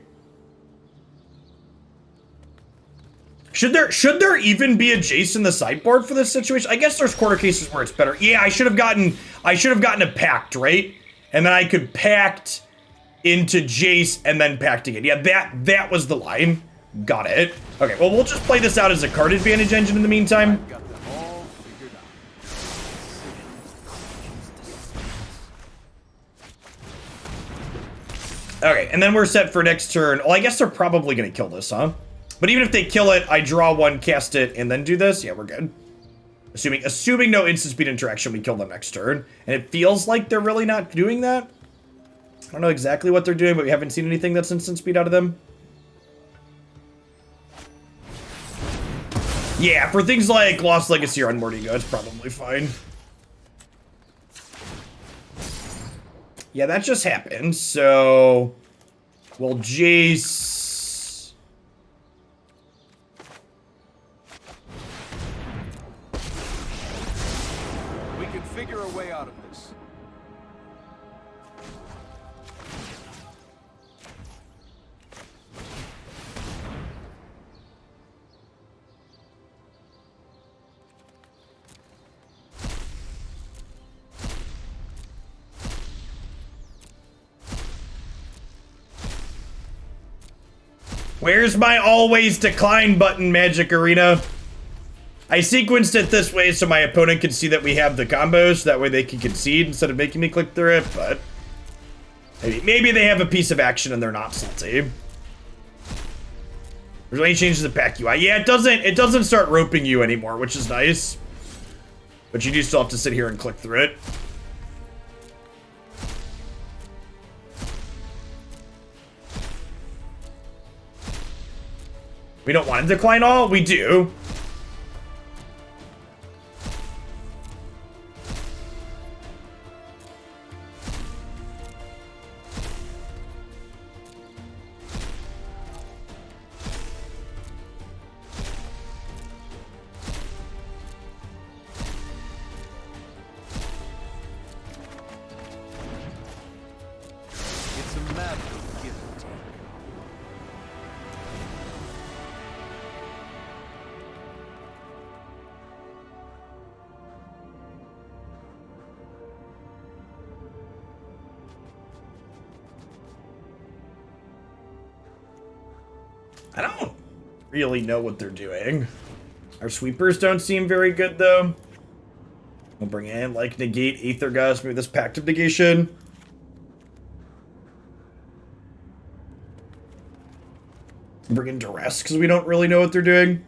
Should there even be a Jace in the sideboard for this situation? I guess there's quarter cases where it's better. Yeah, I should have gotten a Pact, right? And then I could Pact into Jace and then Pact again. Yeah, that was the line. Got it. Okay, well, we'll just play this out as a card advantage engine in the meantime. Got them all figured out. Okay, and then we're set for next turn. Well, I guess they're probably going to kill this, huh? But even if they kill it, I draw one, cast it, and then do this. Yeah, we're good. Assuming no instant speed interaction, we kill them next turn. And it feels like they're really not doing that. I don't know exactly what they're doing, but we haven't seen anything that's instant speed out of them. Yeah, for things like Lost Legacy or Unmortigo, it's probably fine. Yeah, that just happened, so we'll Jace. We can figure a way out of this. Where's my always decline button, Magic Arena? I sequenced it this way so my opponent can see that we have the combos. That way they can concede instead of making me click through it, but maybe they have a piece of action and they're not salty. There's any changes to the pack UI. Yeah, it doesn't start roping you anymore, which is nice. But you do still have to sit here and click through it. We don't want to decline all? We do. It's a matter of give and take. I don't really know what they're doing. Our sweepers don't seem very good, though. We'll bring in, like, negate Aether Gust, maybe this Pact of Negation. Bring in Duress, because we don't really know what they're doing.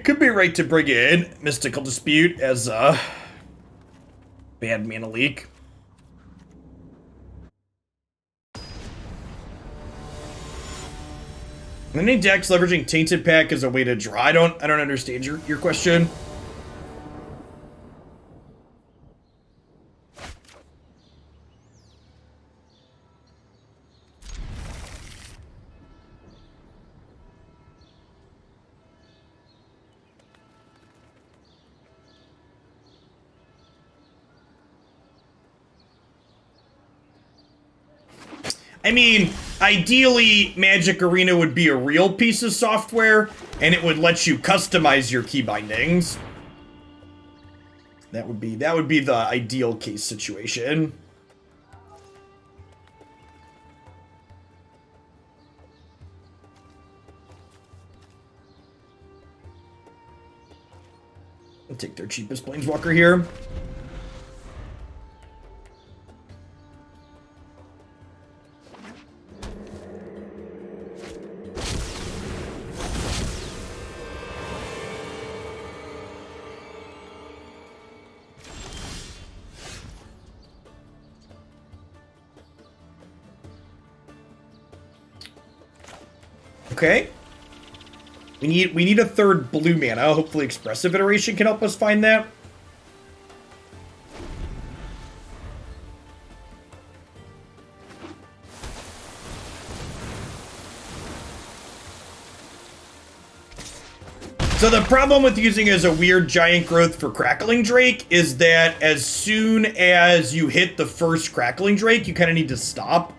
Could be right to bring in Mystical Dispute as a bad mana leak. Any decks leveraging Tainted Pack as a way to draw? I don't understand your question. I mean, ideally, Magic Arena would be a real piece of software, and it would let you customize your key bindings. That would be the ideal case situation. I'll take their cheapest Planeswalker here. Okay. We need a third blue mana. Hopefully Expressive Iteration can help us find that. So the problem with using as a weird giant growth for Crackling Drake is that as soon as you hit the first Crackling Drake, you kind of need to stop.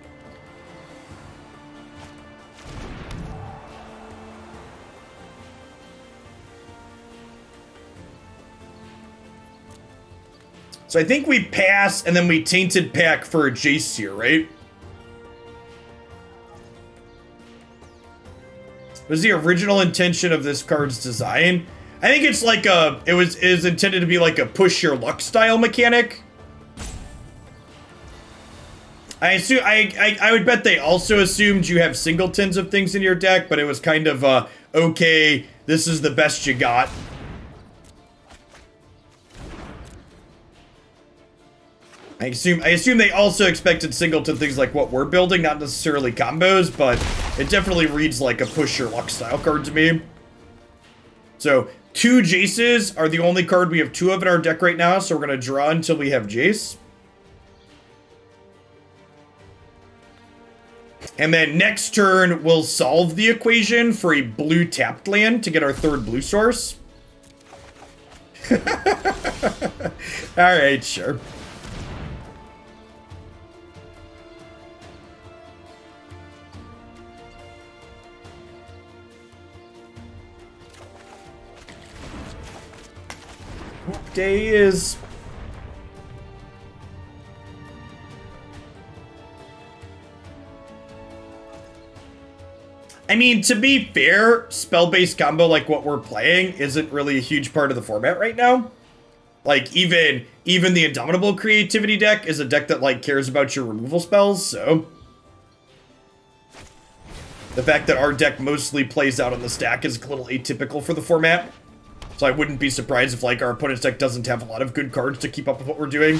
So I think we pass and then we Tainted Pack for a Jace here, right? Was the original intention of this card's design? I think it's like it is intended to be like a push your luck style mechanic. I assume I would bet they also assumed you have singletons of things in your deck, but it was kind of okay, this is the best you got. I assume they also expected singleton things like what we're building, not necessarily combos, but it definitely reads like a push your luck style card to me. So 2 Jaces are the only card we have 2 of in our deck right now, so we're gonna draw until we have Jace. And then next turn, we'll solve the equation for a blue tapped land to get our 3rd blue source. Alright, sure. Day is... I mean, to be fair, spell-based combo like what we're playing isn't really a huge part of the format right now. Like, even the Indomitable Creativity deck is a deck that, like, cares about your removal spells, so... The fact that our deck mostly plays out on the stack is a little atypical for the format. So I wouldn't be surprised if, like, our opponent's deck doesn't have a lot of good cards to keep up with what we're doing.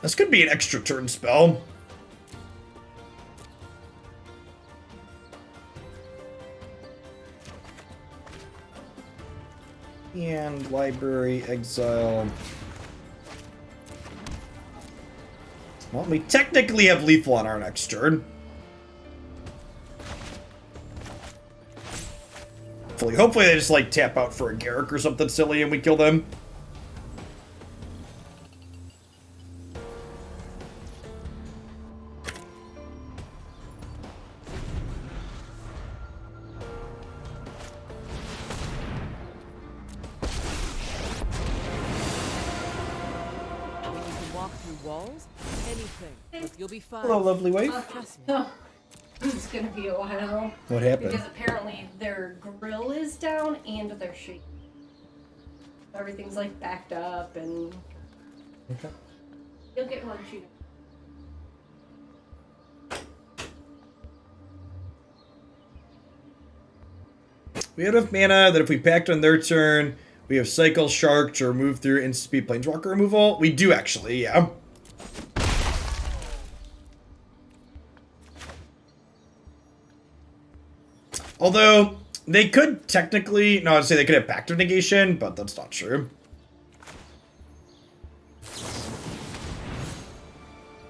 This could be an extra turn spell. And library, exile. Well, we technically have lethal on our next turn. Hopefully they just like tap out for a Garruk or something silly and we kill them. You'll be fine. Hello, lovely wife. Trust me. Oh, it's gonna be a while. What happened? Because apparently their grill is down and their sheet. Everything's like backed up and... Okay. You'll get one sheet. We have enough mana that if we packed on their turn, we have Cycle Shark to remove through instant speed Planeswalker removal. We do actually, yeah. Although, they could technically... No, I'd say they could have Pact of Negation, but that's not true.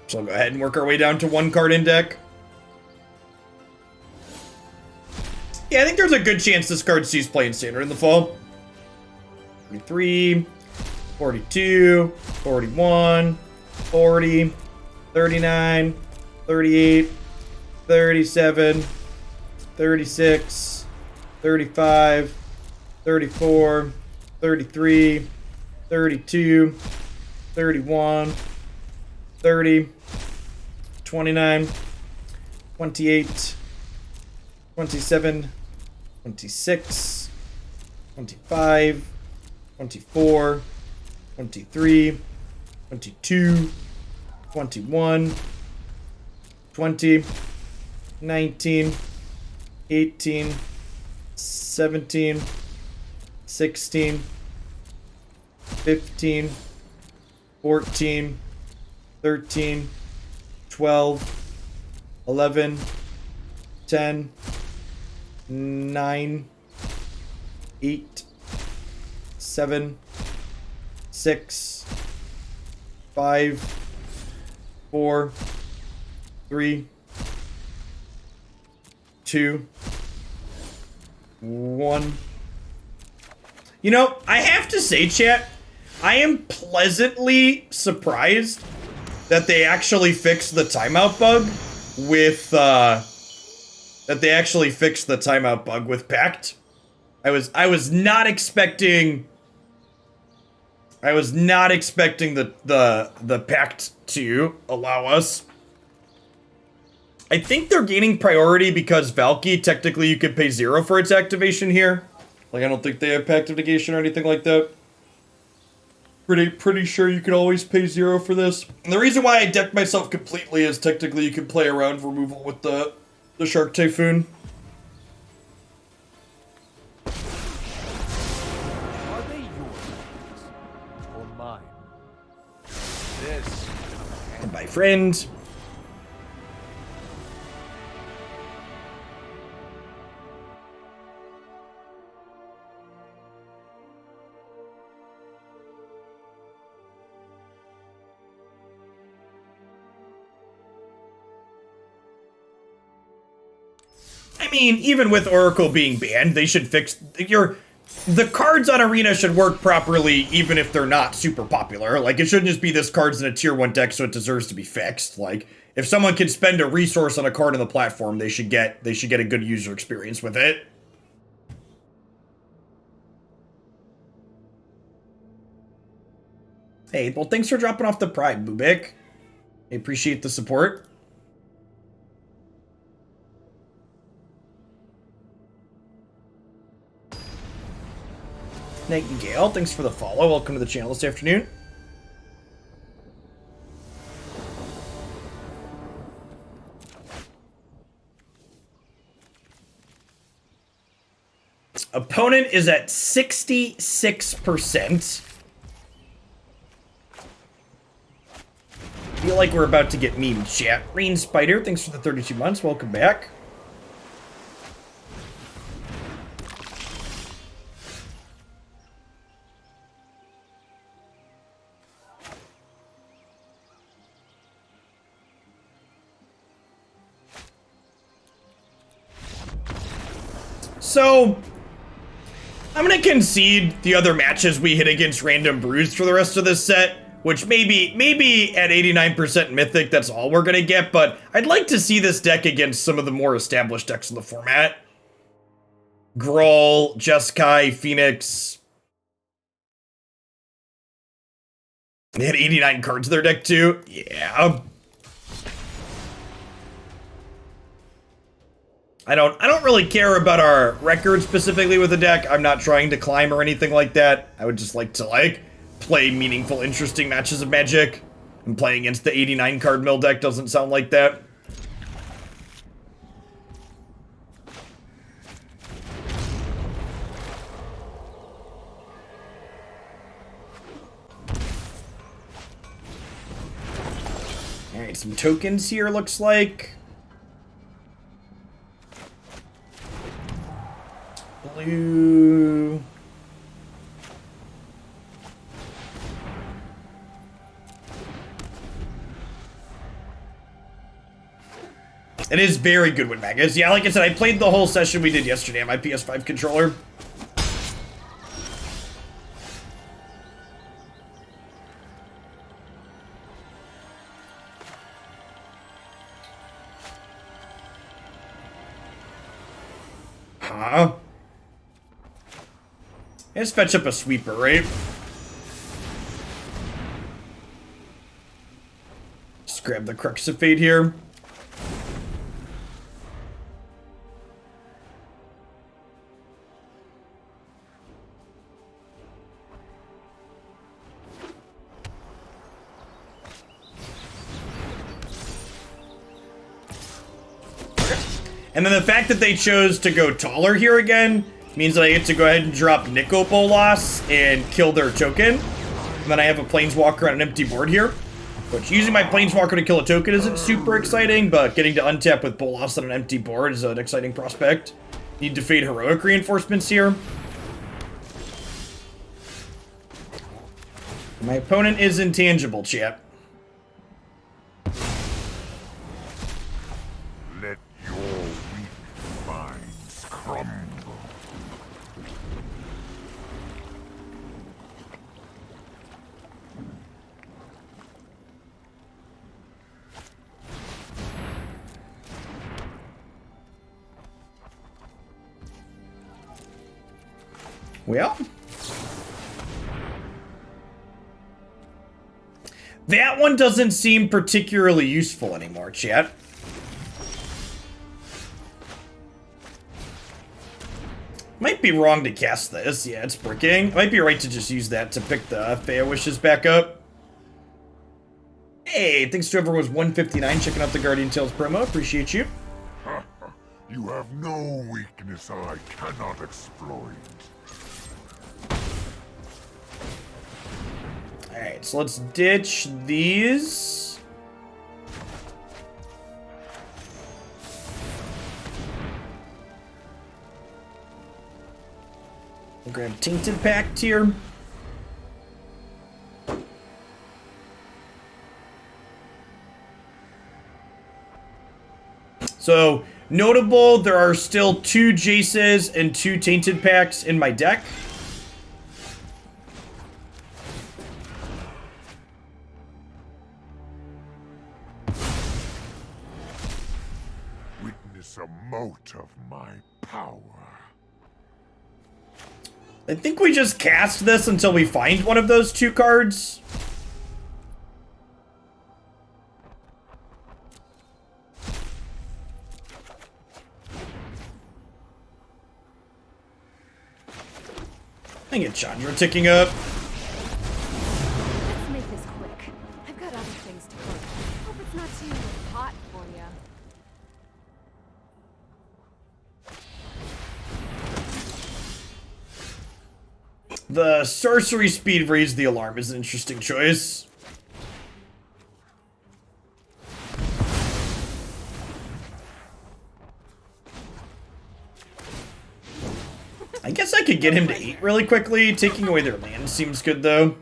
So I'll go ahead and work our way down to 1 card in deck. Yeah, I think there's a good chance this card sees play in Standard in the fall. 43, 42, 41, 40, 39, 38, 37... 36, 35, 34, 33, 32, 31, 30, 29, 28, 27, 26, 25, 24, 23, 22, 21, 20, 19, 18, 17, 16, 15, 14, 13, 12, 11, 10, 9, 8, 7, 6, 5, 4, 3, 2, 1. You know, I have to say, chat, I am pleasantly surprised that they actually fixed the timeout bug with, Pact. I was not expecting the Pact to allow us. I think they're gaining priority because Valky, technically you could pay 0 for its activation here. Like, I don't think they have Pact of Negation or anything like that. Pretty sure you can always pay 0 for this. And the reason why I decked myself completely is technically you can play around removal with the Shark Typhoon. Are they your plans or mine? This. And my friend. I mean, even with Oracle being banned, they should fix the cards on Arena should work properly even if they're not super popular. Like, it shouldn't just be this card's in a tier 1 deck so it deserves to be fixed. Like, if someone can spend a resource on a card on the platform, they should get a good user experience with it. Hey, well, thanks for dropping off the pride, Bubik. I appreciate the support. Nightingale, thanks for the follow. Welcome to the channel this afternoon. Opponent is at 66%. Feel like we're about to get meme chat. Rain Spider, thanks for the 32 months. Welcome back. So, I'm going to concede the other matches we hit against Random Brews for the rest of this set, which maybe at 89% Mythic, that's all we're going to get, but I'd like to see this deck against some of the more established decks in the format. Gruul, Jeskai, Phoenix. They had 89 cards in their deck too. Yeah. I don't really care about our record specifically with the deck. I'm not trying to climb or anything like that. I would just like to, play meaningful, interesting matches of Magic. And playing against the 89 card mill deck doesn't sound like that. Alright, some tokens here, looks like. Blue. It is very good with Megas. Yeah, like I said, I played the whole session we did yesterday on my PS5 controller. Huh? Let's fetch up a sweeper, right? Just grab the Crux of Fate here. And then the fact that they chose to go taller here again means that I get to go ahead and drop Nico Bolas and kill their token. And then I have a Planeswalker on an empty board here. Which, using my Planeswalker to kill a token isn't super exciting, but getting to untap with Bolas on an empty board is an exciting prospect. Need to fade Heroic Reinforcements here. My opponent is intangible, chat. Let your weak minds crumble. Well, that one doesn't seem particularly useful anymore, chat. Might be wrong to cast this. Yeah, it's bricking. Might be right to just use that to pick the Fae of Wishes back up. Hey, thanks to everyone was 159 checking out the Guardian Tales promo. Appreciate you. You have no weakness I cannot exploit. Alright, so let's ditch these. We'll grab Tainted Pact here. So, notable, there are still 2 Jaces and 2 Tainted Pacts in my deck. Witness a mote of my power. I think we just cast this until we find one of those 2 cards. Dang it, John, you're ticking up. Let's make this quick. I've got other things to cook. Hope it's not too hot for you. The sorcery speed raise the alarm is an interesting choice. I guess I could get him to 8 really quickly. Taking away their land seems good, though.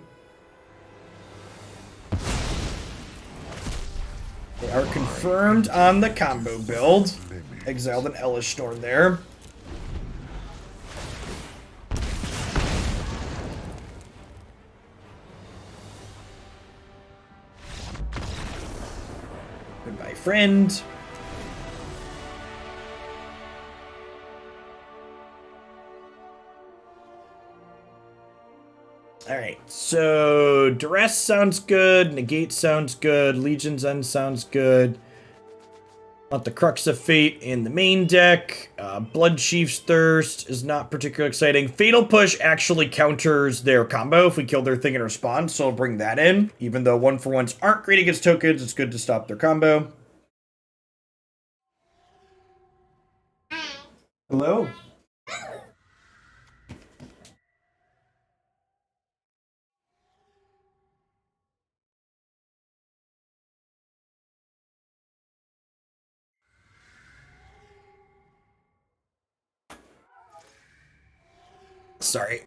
They are confirmed on the combo build. Exiled an Hellish Storm there. Goodbye, friend. Alright, so Duress sounds good, Negate sounds good, Legion's End sounds good. Want the Crux of Fate in the main deck. Blood Chief's Thirst is not particularly exciting. Fatal Push actually counters their combo if we kill their thing in response, so I'll bring that in. Even though 1-for-1s aren't great against tokens, it's good to stop their combo. Hello?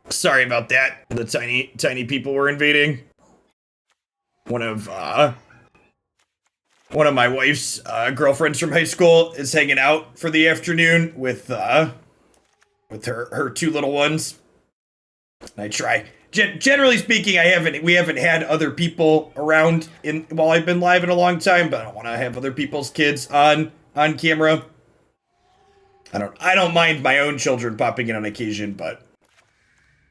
Sorry about that. The tiny people were invading. One of my wife's girlfriends from high school is hanging out for the afternoon with her 2 little ones. I try. Generally speaking, we haven't had other people around while I've been live in a long time, but I don't want to have other people's kids on camera. I don't mind my own children popping in on occasion, but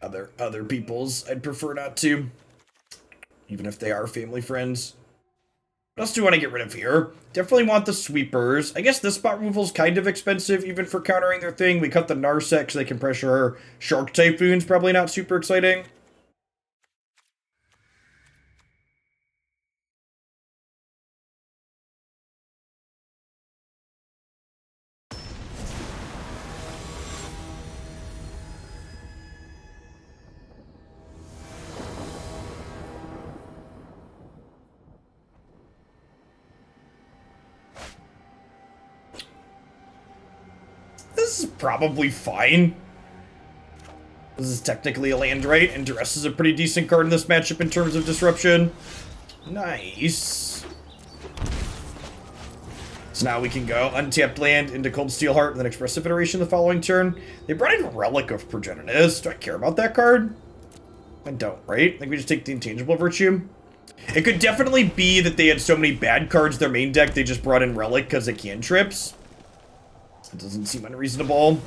other people's I'd prefer not to, even if they are family friends. What else do we want to get rid of here? Definitely want the sweepers. I guess this spot removal's kind of expensive even for countering their thing. We cut the Narsec so they can pressure her. Shark Typhoon's probably not super exciting. this is probably fine. This is technically a land right, and Duress is a pretty decent card in this matchup in terms of disruption. Nice. So now we can go untapped land into Coldsteel Heart with an expressive iteration the following turn. They brought in Relic of Progenitus. Do I care about that card? I don't, right? I think we just take the Intangible Virtue. It could definitely be that they had so many bad cards in their main deck, they just brought in Relic because it cantrips. It doesn't seem unreasonable.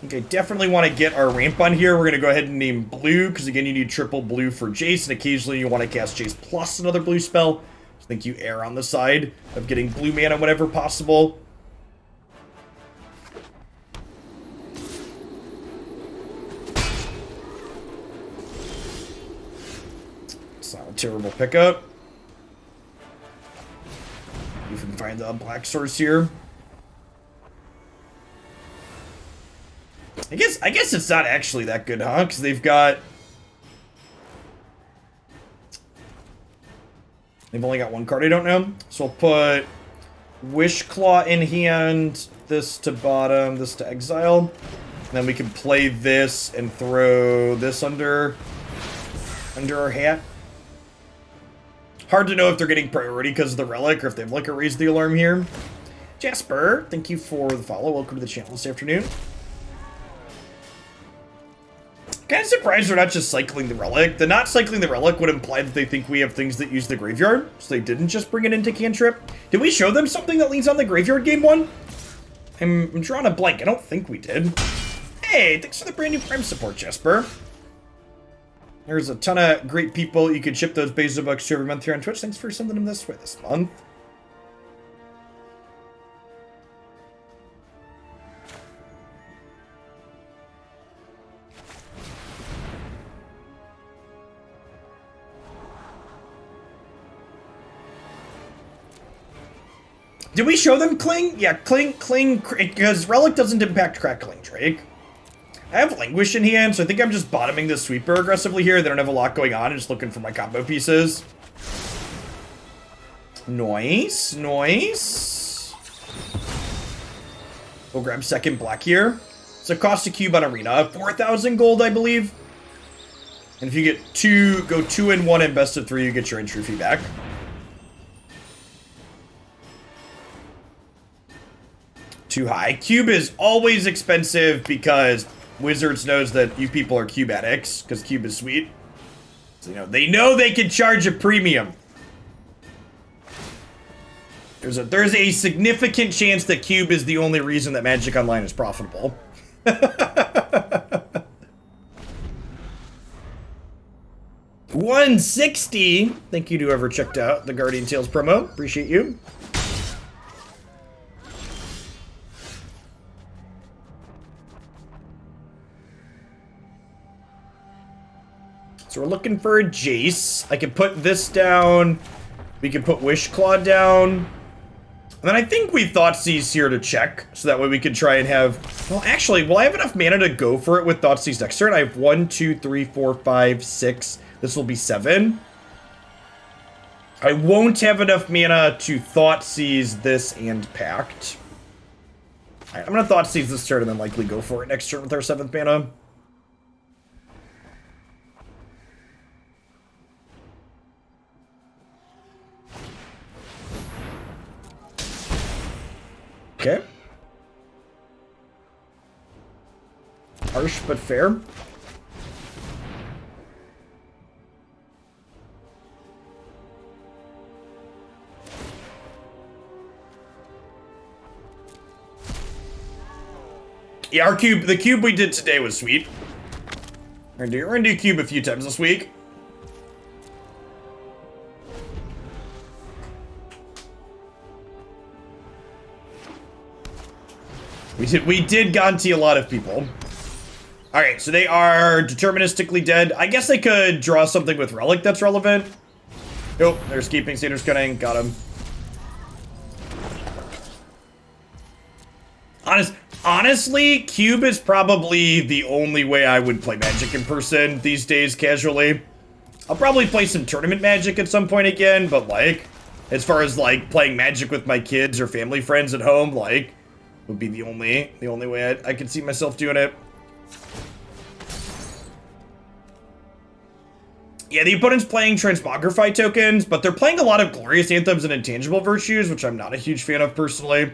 Okay, definitely want to get our ramp on here. We're going to go ahead and name blue, because again, you need triple blue for Jace, and occasionally you want to cast Jace plus another blue spell. I think you err on the side of getting blue mana whenever possible. It's not a terrible pickup. You can find the black source here. I guess it's not actually that good, huh? Because they've only got one card I don't know. So I'll put Wishclaw in hand, this to bottom, this to exile. And then we can play this and throw this under our hat. Hard to know if they're getting priority because of the relic or if they've like a raise the alarm here. Jasper, thank you for the follow. Welcome to the channel this afternoon. Kind of surprised we're not just cycling the relic. The not cycling the relic would imply that they think we have things that use the graveyard, so they didn't just bring it into cantrip. Did we show them something that leans on the graveyard game one? I'm drawing a blank. I don't think we did. Hey, thanks for the brand new Prime support, Jesper. There's a ton of great people. You can ship those Bezo bucks to every month here on Twitch. Thanks for sending them this way this month. Did we show them Cling? Yeah, Cling, because Relic doesn't impact Crackling Drake. I have Languish in hand, so I think I'm just bottoming the Sweeper aggressively here. They don't have a lot going on. I'm just looking for my combo pieces. Nice, nice. We'll grab second black here. So cost a cube on Arena. 4,000 gold, I believe. And if you get two, go 2 and 1 in best of 3, you get your entry fee back. Too high. Cube is always expensive because Wizards knows that you people are cube addicts because cube is sweet. So, they know they can charge a premium. There's a significant chance that cube is the only reason that Magic Online is profitable. 160. Thank you to whoever checked out the Guardian Tales promo. Appreciate you. So we're looking for a Jace. I can put this down. We can put Wishclaw down. And then I think we Thoughtseize here to check. So that way we can try and have... Well, actually, will I have enough mana to go for it with Thoughtseize next turn? I have 1, 2, 3, 4, 5, 6. This will be 7. I won't have enough mana to Thoughtseize this and Pact. Alright, I'm going to Thoughtseize this turn and then likely go for it next turn with our 7th mana. Okay. Harsh but fair. Yeah, our cube, the cube we did today was sweet. We're gonna do cube a few times this week. We did Ganti a lot of people. Alright, so they are deterministically dead. I guess they could draw something with Relic that's relevant. Nope, they're escaping Satyr's Cunning. Got him. Honestly, Cube is probably the only way I would play Magic in person these days, casually. I'll probably play some tournament Magic at some point again, but like, as far as like playing Magic with my kids or family friends at home, like, would be the only way I could see myself doing it. Yeah, the opponent's playing Transmogrify tokens, but they're playing a lot of Glorious Anthems and Intangible Virtues, which I'm not a huge fan of personally.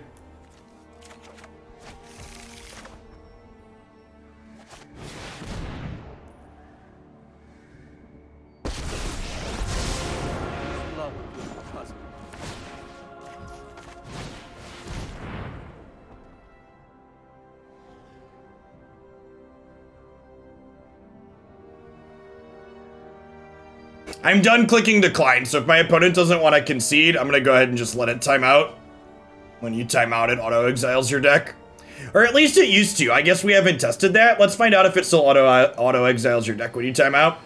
I'm done clicking decline, so if my opponent doesn't want to concede, I'm going to go ahead and just let it time out. When you time out, it auto-exiles your deck. Or at least it used to. I guess we haven't tested that. Let's find out if it still auto-exiles your deck when you time out.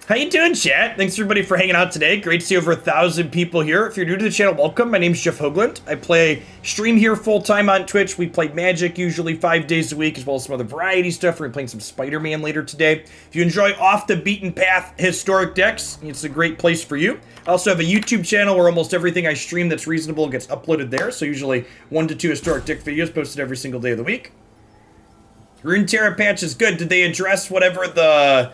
How you doing, chat? Thanks everybody for hanging out today. Great to see over 1,000 people here. If you're new to the channel, welcome. My name's Jeff Hoagland. I stream here full-time on Twitch. We play Magic usually 5 days a week, as well as some other variety stuff. We're playing some Spider-Man later today. If you enjoy off-the-beaten-path historic decks, it's a great place for you. I also have a YouTube channel where almost everything I stream that's reasonable gets uploaded there, so usually 1 to 2 historic deck videos posted every single day of the week. Runeterra patch is good. Did they address whatever the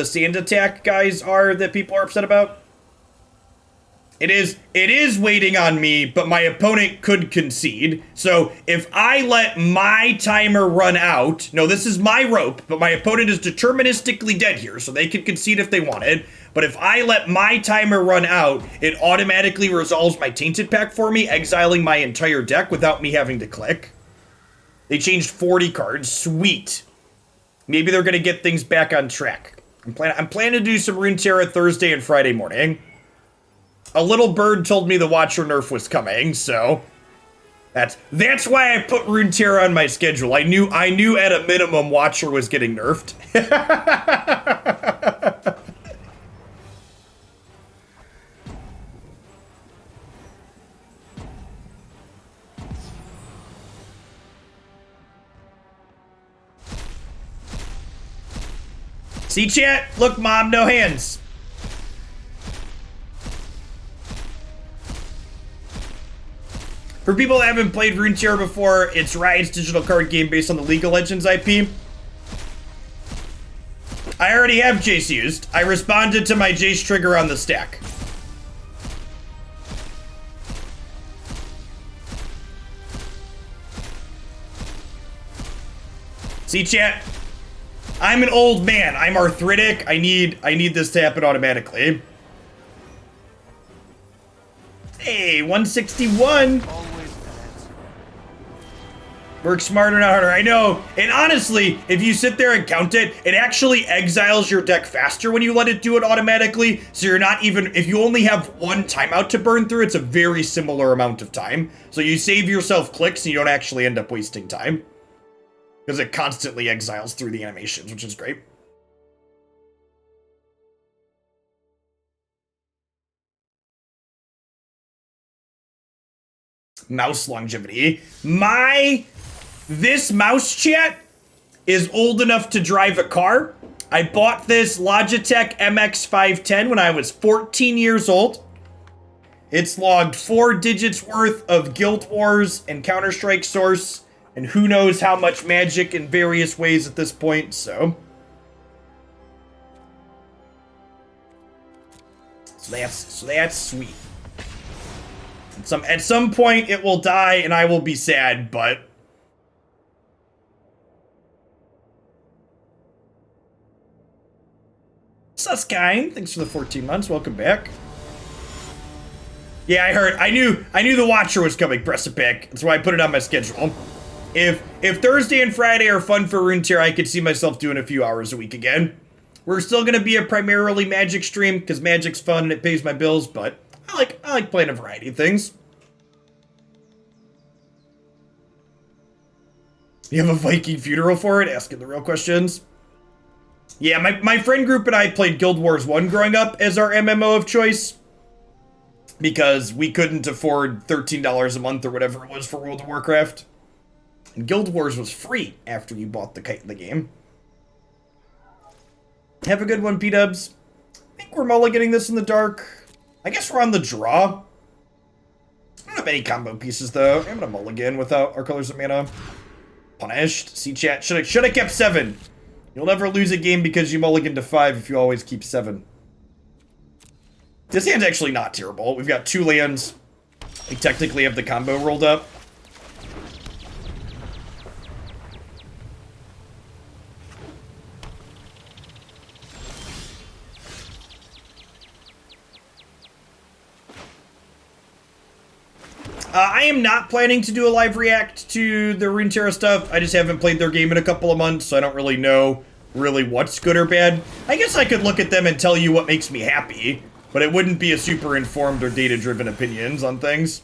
sand attack guys are that people are upset about? It is waiting on me, but my opponent could concede. So if I let my timer run out, no, this is my rope, but my opponent is deterministically dead here, so they could concede if they wanted. But if I let my timer run out, it automatically resolves my Tainted Pact for me, exiling my entire deck without me having to click. They changed 40 cards. Sweet. Maybe they're going to get things back on track. I'm planning to do some Runeterra Thursday and Friday morning. A little bird told me the Watcher nerf was coming, so that's why I put Runeterra on my schedule. I knew at a minimum Watcher was getting nerfed. See, chat? Look, Mom, no hands. For people that haven't played Runeterra before, it's Riot's digital card game based on the League of Legends IP. I already have Jace used. I responded to my Jace trigger on the stack. See, chat? I'm an old man. I'm arthritic. I need this to happen automatically. Hey, 161. Work smarter, not harder. I know. And honestly, if you sit there and count it, it actually exiles your deck faster when you let it do it automatically. So you're not even, if you only have one timeout to burn through, it's a very similar amount of time. So you save yourself clicks and you don't actually end up wasting time. Because it constantly exiles through the animations, which is great. Mouse longevity. This mouse, chat, is old enough to drive a car. I bought this Logitech MX510 when I was 14 years old. It's logged 4 digits worth of Guild Wars and Counter-Strike source. And who knows how much Magic in various ways at this point, so. So that's sweet. At some point it will die and I will be sad, but. Suskind, thanks for the 14 months, welcome back. Yeah, I knew the Watcher was coming, press a pick. That's why I put it on my schedule. If Thursday and Friday are fun for Runeterra, I could see myself doing a few hours a week again. We're still gonna be a primarily Magic stream because Magic's fun and it pays my bills, but I like playing a variety of things. You have a Viking funeral for it? Asking the real questions. Yeah, my friend group and I played Guild Wars 1 growing up as our MMO of choice. Because we couldn't afford $13 a month or whatever it was for World of Warcraft. And Guild Wars was free after you bought the game. Have a good one, P-dubs. we're mulliganing this in the dark. I guess we're on the draw. I don't have any combo pieces, though. I'm gonna mulligan without our colors of mana. Punished. See, chat. Should I kept 7? You'll never lose a game because you mulligan to 5 if you always keep 7. This hand's actually not terrible. We've got 2 lands. We technically have the combo rolled up. I am not planning to do a live react to the Runeterra stuff. I just haven't played their game in a couple of months, so I don't really know what's good or bad. I guess I could look at them and tell you what makes me happy, but it wouldn't be a super informed or data-driven opinions on things.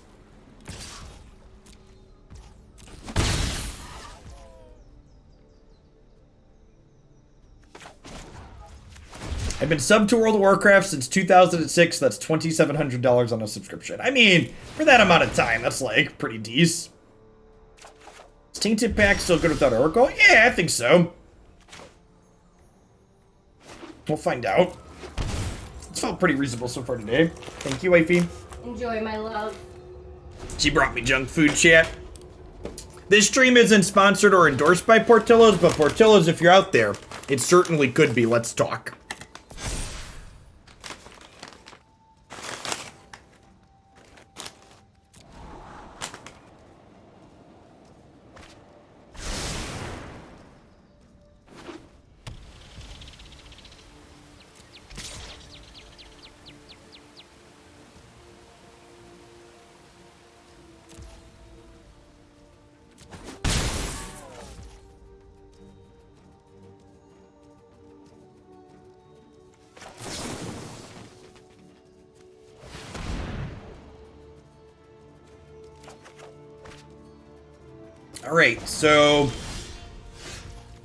I've been subbed to World of Warcraft since 2006. That's $2,700 on a subscription. I mean, for that amount of time, that's like pretty decent. Is Tainted Pact still good without Oracle? Yeah, I think so. We'll find out. It's felt pretty reasonable so far today. Thank you, wifey. Enjoy, my love. She brought me junk food, chat. This stream isn't sponsored or endorsed by Portillo's, but Portillo's, if you're out there, it certainly could be. Let's talk. All right, so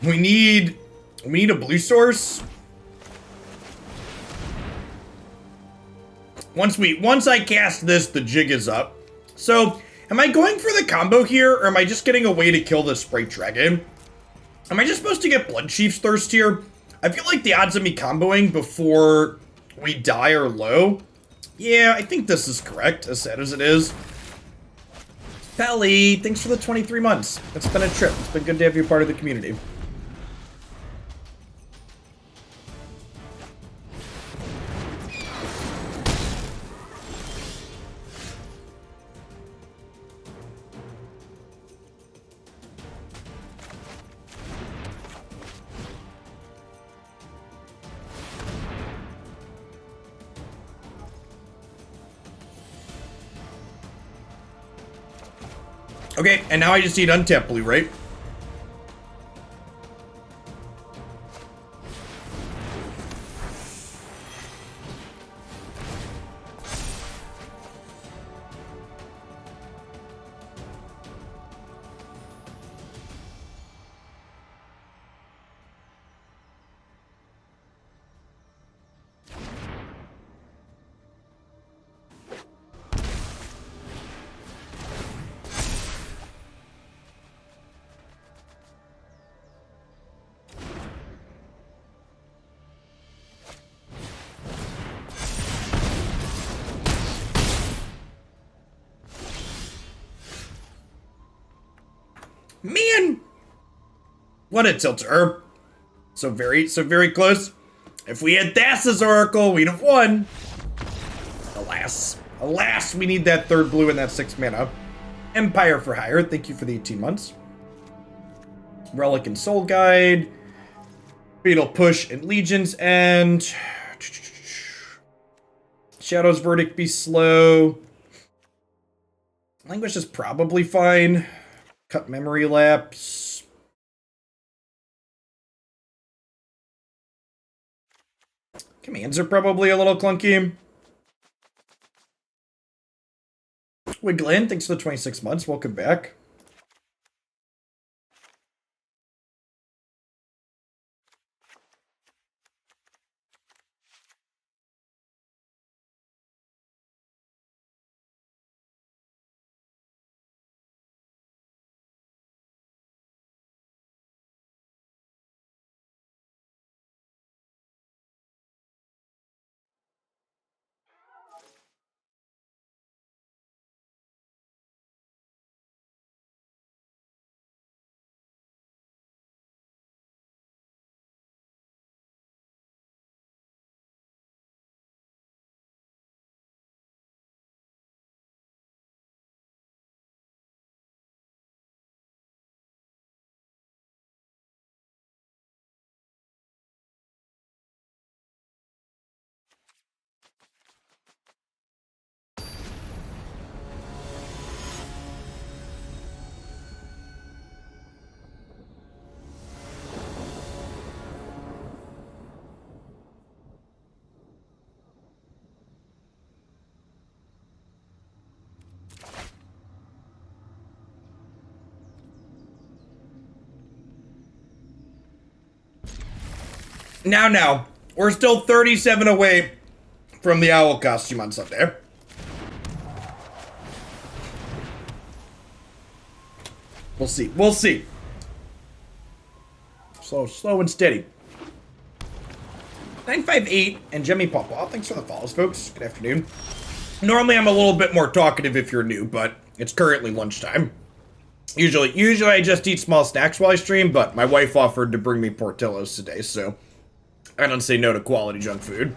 we need a blue source. Once I cast this, the jig is up. So, am I going for the combo here, or am I just getting a way to kill the Sprite Dragon? Am I just supposed to get Blood Chief's Thirst here? I feel like the odds of me comboing before we die are low. Yeah, I think this is correct, as sad as it is. Pally, thanks for the 23 months. It's been a trip. It's been good to have you part of the community. Okay, and now I just need untap blue, right? Man! What a tilter. So very close. If we had Thassa's Oracle, we'd have won. Alas. Alas, we need that 3rd blue and that 6 mana. Empire for Hire, thank you for the 18 months. Relic and Soul Guide. Fatal Push and Legion's End. Shadow's Verdict be slow. Languish is probably fine. Cut Memory Lapse. Commands are probably a little clunky. Wiglin, thanks for the 26 months. Welcome back. Now, we're still 37 away from the owl costume on Sunday. We'll see. We'll see. Slow and steady. 958 and Jemmy Papa. Thanks for the follows, folks. Good afternoon. Normally, I'm a little bit more talkative if you're new, but it's currently lunchtime. Usually I just eat small snacks while I stream, but my wife offered to bring me Portillo's today, so I don't say no to quality junk food.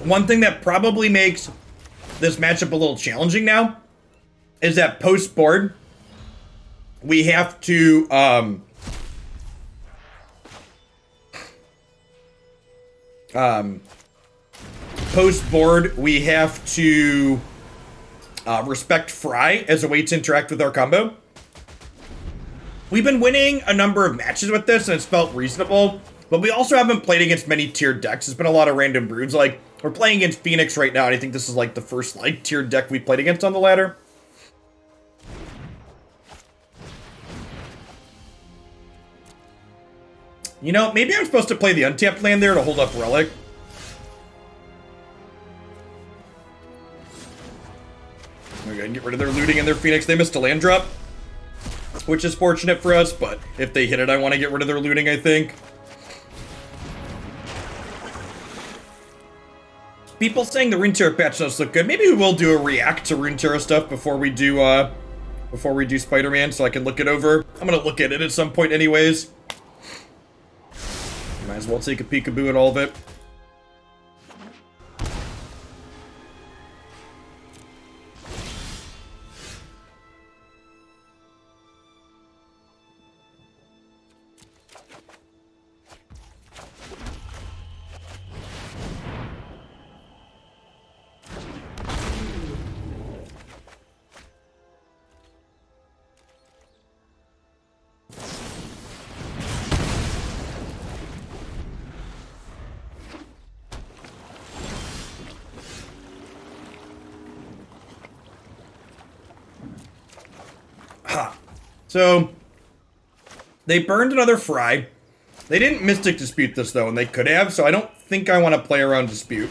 One thing that probably makes this matchup a little challenging now is that post-board, we have to, respect Fry as a way to interact with our combo. We've been winning a number of matches with this, and it's felt reasonable, but we also haven't played against many tiered decks. It's been a lot of random broods. Like, we're playing against Phoenix right now, and I think this is like the first like tiered deck we played against on the ladder. You know, maybe I'm supposed to play the untapped land there to hold up Relic. Okay, and get rid of their looting and their Phoenix. They missed a land drop, which is fortunate for us, but if they hit it, I want to get rid of their looting, I think. People saying the Runeterra patch notes look good. Maybe we will do a react to Runeterra stuff before we do Spider-Man, so I can look it over. I'm gonna look at it at some point anyways. Might as well take a peekaboo at all of it. So, they burned another Fry. They didn't Mystic Dispute this, though, and they could have, so I don't think I want to play around Dispute.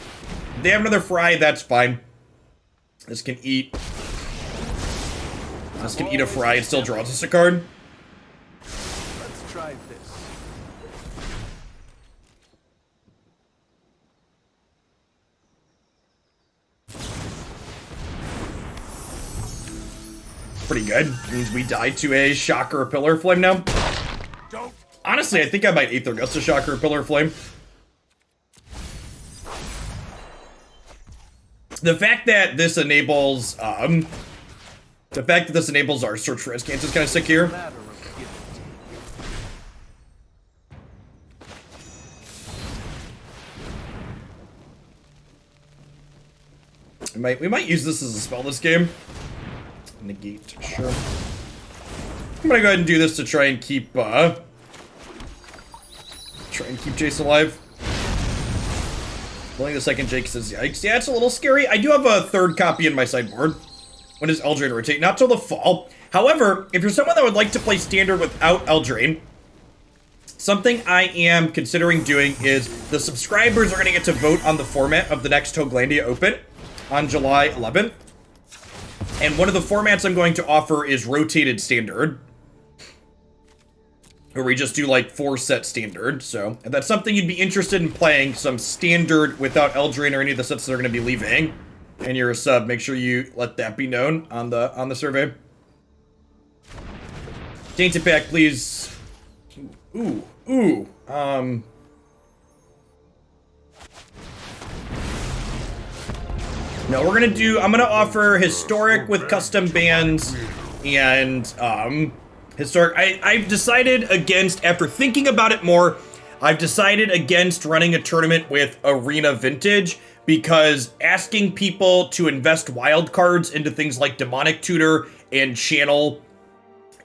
If they have another Fry, that's fine. This can eat a Fry and still draws us a card. Let's try this. Pretty good. Means we die to a Shock or a Pillar Flame now. Honestly, I think I might Aether Gust a Shock or a Pillar Flame. The fact that this enables, our search for Azcanta is kind of sick here. We might use this as a spell this game. Negate, sure. I'm gonna go ahead and do this to try and keep Jace alive. Only the second Jake says yikes. Yeah, it's a little scary. I do have a third copy in my sideboard. When does Eldraine rotate? Not till the fall. However, if you're someone that would like to play standard without Eldraine, something I am considering doing is the subscribers are gonna get to vote on the format of the next Hoaglandia Open on July 11th. And one of the formats I'm going to offer is rotated standard, where we just do like 4-set standard. So if that's something you'd be interested in playing, some standard without Eldraine or any of the sets that are going to be leaving, and you're a sub, make sure you let that be known on the survey. Tainted Pact, please. No, I'm gonna offer Historic with custom bans and Historic. I've decided against, after thinking about it more, I've decided against running a tournament with Arena Vintage, because asking people to invest wild cards into things like Demonic Tutor and Channel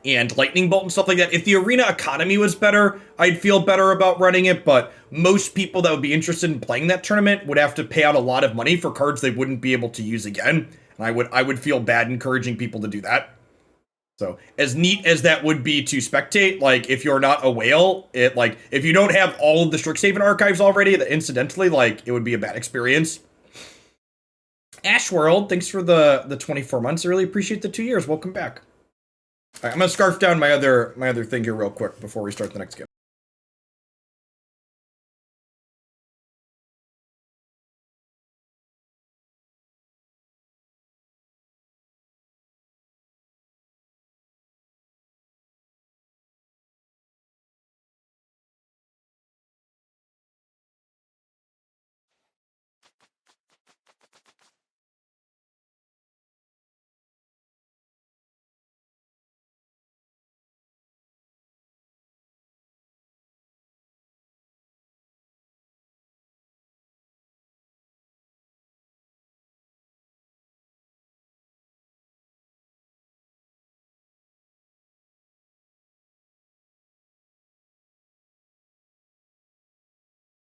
and Lightning Bolt and stuff like that, if the arena economy was better, I'd feel better about running it, but most people that would be interested in playing that tournament would have to pay out a lot of money for cards they wouldn't be able to use again, and I would feel bad encouraging people to do that. So, as neat as that would be to spectate, like, if you're not a whale, if you don't have all of the Strixhaven archives already, that incidentally, like, it would be a bad experience. Ashworld, thanks for the 24 months. I really appreciate the 2 years. Welcome back. All right, I'm gonna scarf down my other thing here real quick before we start the next game.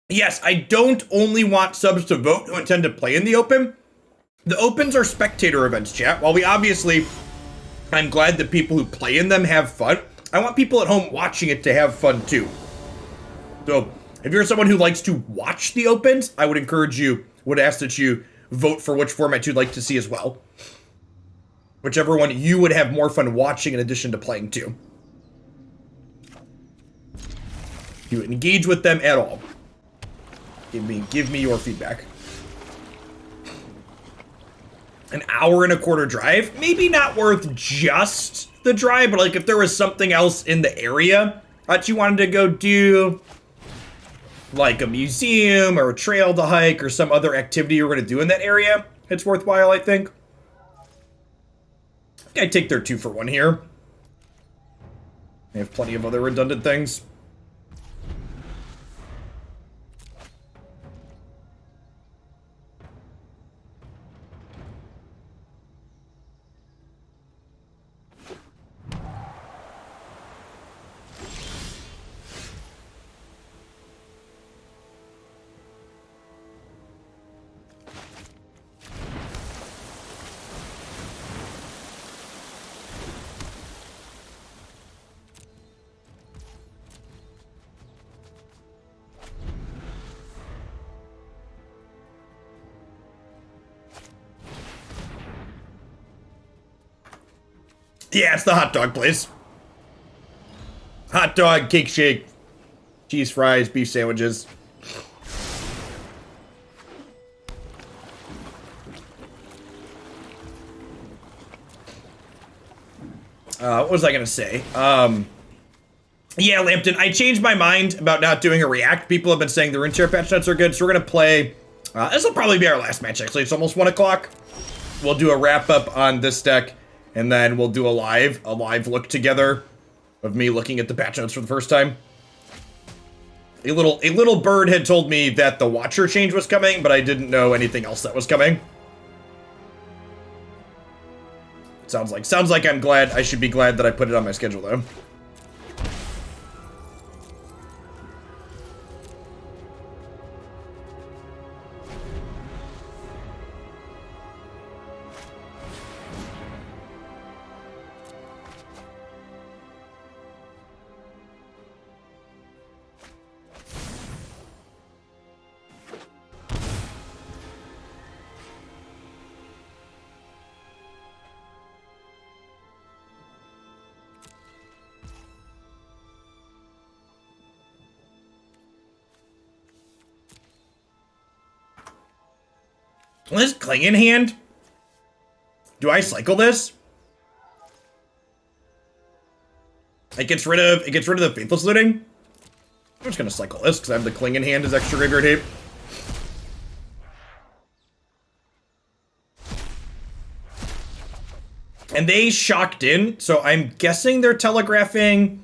Yes, I don't only want subs to vote who intend to play in the Open. The Opens are spectator events, chat. While I'm glad that people who play in them have fun, I want people at home watching it to have fun too. So, if you're someone who likes to watch the Opens, I would ask that you vote for which format you'd like to see as well. Whichever one you would have more fun watching in addition to playing too. You engage with them at all. Give me your feedback. An hour and a quarter drive? Maybe not worth just the drive, but like if there was something else in the area that you wanted to go do, like a museum or a trail to hike or some other activity you're going to do in that area, it's worthwhile, I think. I'd take their 2 for 1 here. They have plenty of other redundant things. Yeah, it's the hot dog place. Hot dog, cake shake, cheese fries, beef sandwiches. What was I gonna say? Yeah, Lampton, I changed my mind about not doing a react. People have been saying the Runeterra patch notes are good, so we're gonna play. This will probably be our last match, actually. It's almost 1 o'clock. We'll do a wrap up on this deck. And then we'll do a live look together of me looking at the patch notes for the first time. A little bird had told me that the Watcher change was coming, but I didn't know anything else that was coming. Sounds like I'm glad. I should be glad that I put it on my schedule though. This Cling in hand? Do I cycle this? It gets rid of the Faithless Looting. I'm just gonna cycle this because I have the Cling in hand as extra graveyard hate. And they shocked in, so I'm guessing they're telegraphing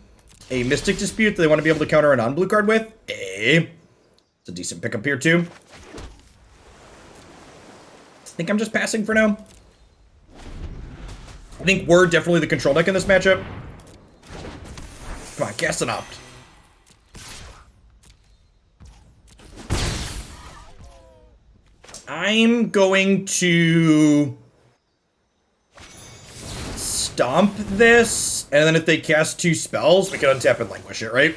a Mystic Dispute that they want to be able to counter a non-blue card with. It's a decent pickup here, too. I think I'm just passing for now. I think we're definitely the control deck in this matchup. Come on, cast an Opt. I'm going to stomp this, and then if they cast 2 spells, we can untap and languish it, right?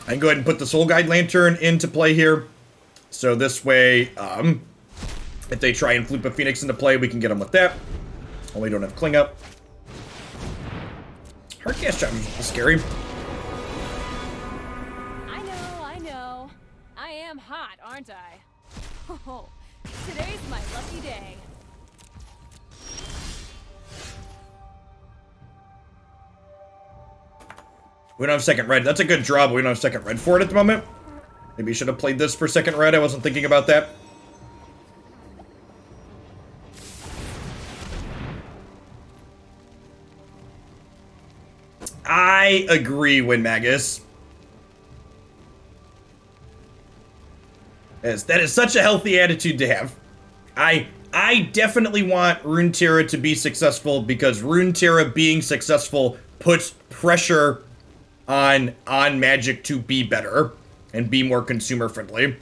I can go ahead and put the Soul Guide Lantern into play here. So this way, if they try and flip a Phoenix into play, we can get them with that. Only don't have Cling Up. Hardcast Challenge is scary. I know. I am hot, aren't I? Oh, today's my lucky day. We don't have second red. That's a good draw, but we don't have second red for it at the moment. Maybe you should have played this for second red. I wasn't thinking about that. I agree, Winmagus. Yes, that is such a healthy attitude to have. I definitely want Runeterra to be successful because Runeterra being successful puts pressure on Magic to be better and be more consumer friendly.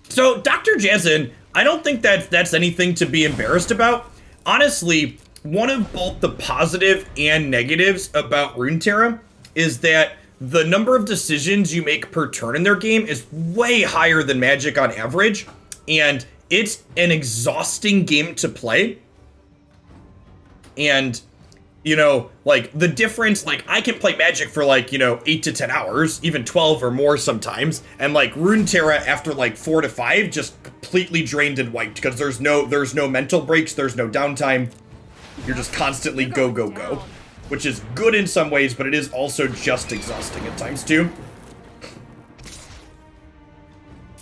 So Dr. Jazin, I don't think that's anything to be embarrassed about. Honestly, one of both the positive and negatives about Runeterra is that the number of decisions you make per turn in their game is way higher than Magic on average, and it's an exhausting game to play. And you know, like, the difference, like, I can play Magic for, like, 8 to 10 hours, even 12 or more sometimes, and, like, Runeterra after, like, 4 to 5, just completely drained and wiped, because there's no mental breaks, there's no downtime, you're just constantly go, go, go, which is good in some ways, but it is also just exhausting at times, too.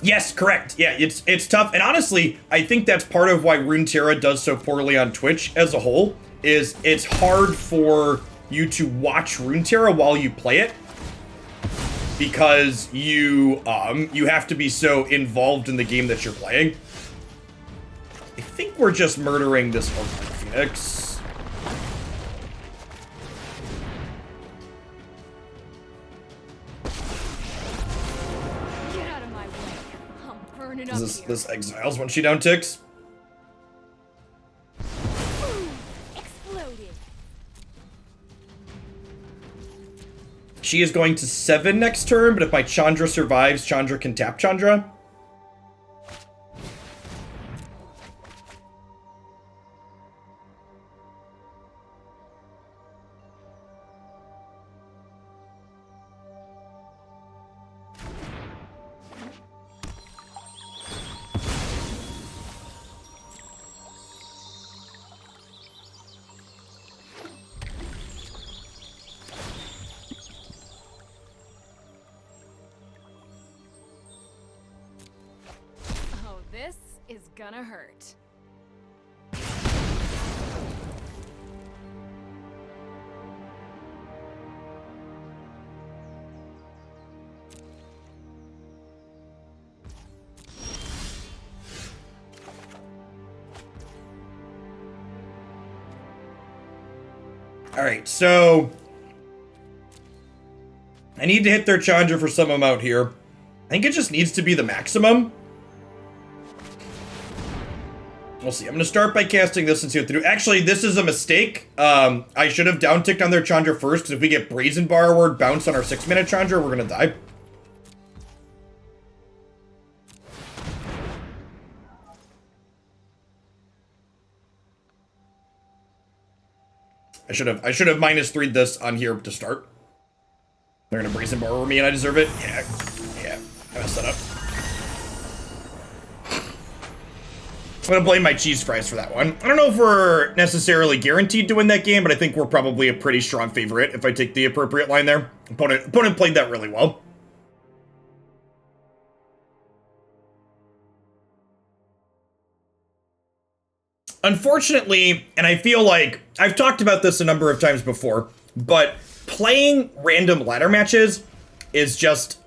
Yes, correct. Yeah, it's tough, and honestly, I think that's part of why Runeterra does so poorly on Twitch as a whole, is it's hard for you to watch Runeterra while you play it because you have to be so involved in the game that you're playing. I think we're just murdering this Orc Phoenix. Get out of my way. I'm burning up here. This exiles when she down ticks. She is going to 7 next turn, but if my Chandra survives, Chandra can tap Chandra. This is gonna hurt. Alright, so I need to hit their Chandra for some amount here. I think it just needs to be the maximum. We'll see. I'm going to start by casting this and see what they do. Actually, this is a mistake. I should have down-ticked on their Chandra first, because if we get Brazen Borrowed bounce on our 6-mana Chandra, we're going to die. I should have -3'd this on here to start. They're going to Brazen Borrower me and I deserve it. Yeah, I messed that up. I'm going to blame my cheese fries for that one. I don't know if we're necessarily guaranteed to win that game, but I think we're probably a pretty strong favorite if I take the appropriate line there. Opponent played that really well. Unfortunately, and I feel like I've talked about this a number of times before, but playing random ladder matches is just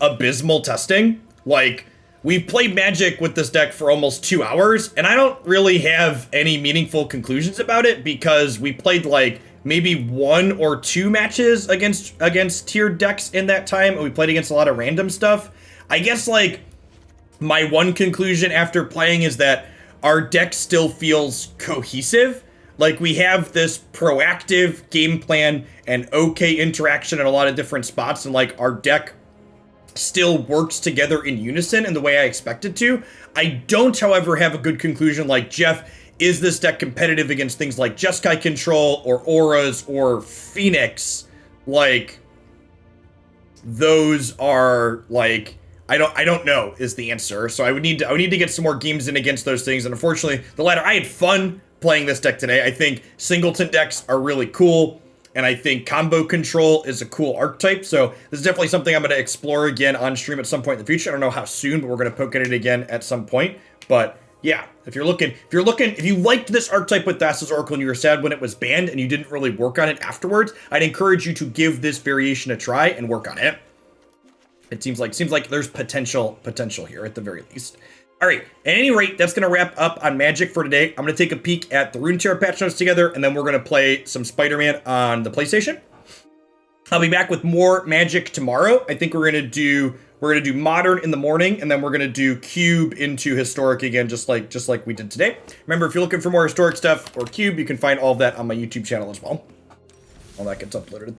abysmal testing. Like, we've played Magic with this deck for almost 2 hours, and I don't really have any meaningful conclusions about it because we played like maybe 1 or 2 matches against tiered decks in that time, and we played against a lot of random stuff. I guess like my one conclusion after playing is that our deck still feels cohesive. Like, we have this proactive game plan and okay interaction in a lot of different spots, and like our deck still works together in unison in the way I expect it to. I don't, however, have a good conclusion like, Jeff, is this deck competitive against things like Jeskai Control or Auras or Phoenix? Like, those are like, I don't know is the answer. So I would need to get some more games in against those things. And unfortunately, the latter, I had fun playing this deck today. I think singleton decks are really cool. And I think combo control is a cool archetype. So this is definitely something I'm going to explore again on stream at some point in the future. I don't know how soon, but we're going to poke at it again at some point. But yeah, if you liked this archetype with Thassa's Oracle and you were sad when it was banned and you didn't really work on it afterwards, I'd encourage you to give this variation a try and work on it. It seems like there's potential here at the very least. All right, at any rate, that's going to wrap up on Magic for today. I'm going to take a peek at the Runeterra patch notes together, and then we're going to play some Spider-Man on the PlayStation. I'll be back with more Magic tomorrow. I think we're going to do Modern in the morning, and then we're going to do Cube into Historic again, just like we did today. Remember, if you're looking for more Historic stuff or Cube, you can find all of that on my YouTube channel as well. All that gets uploaded.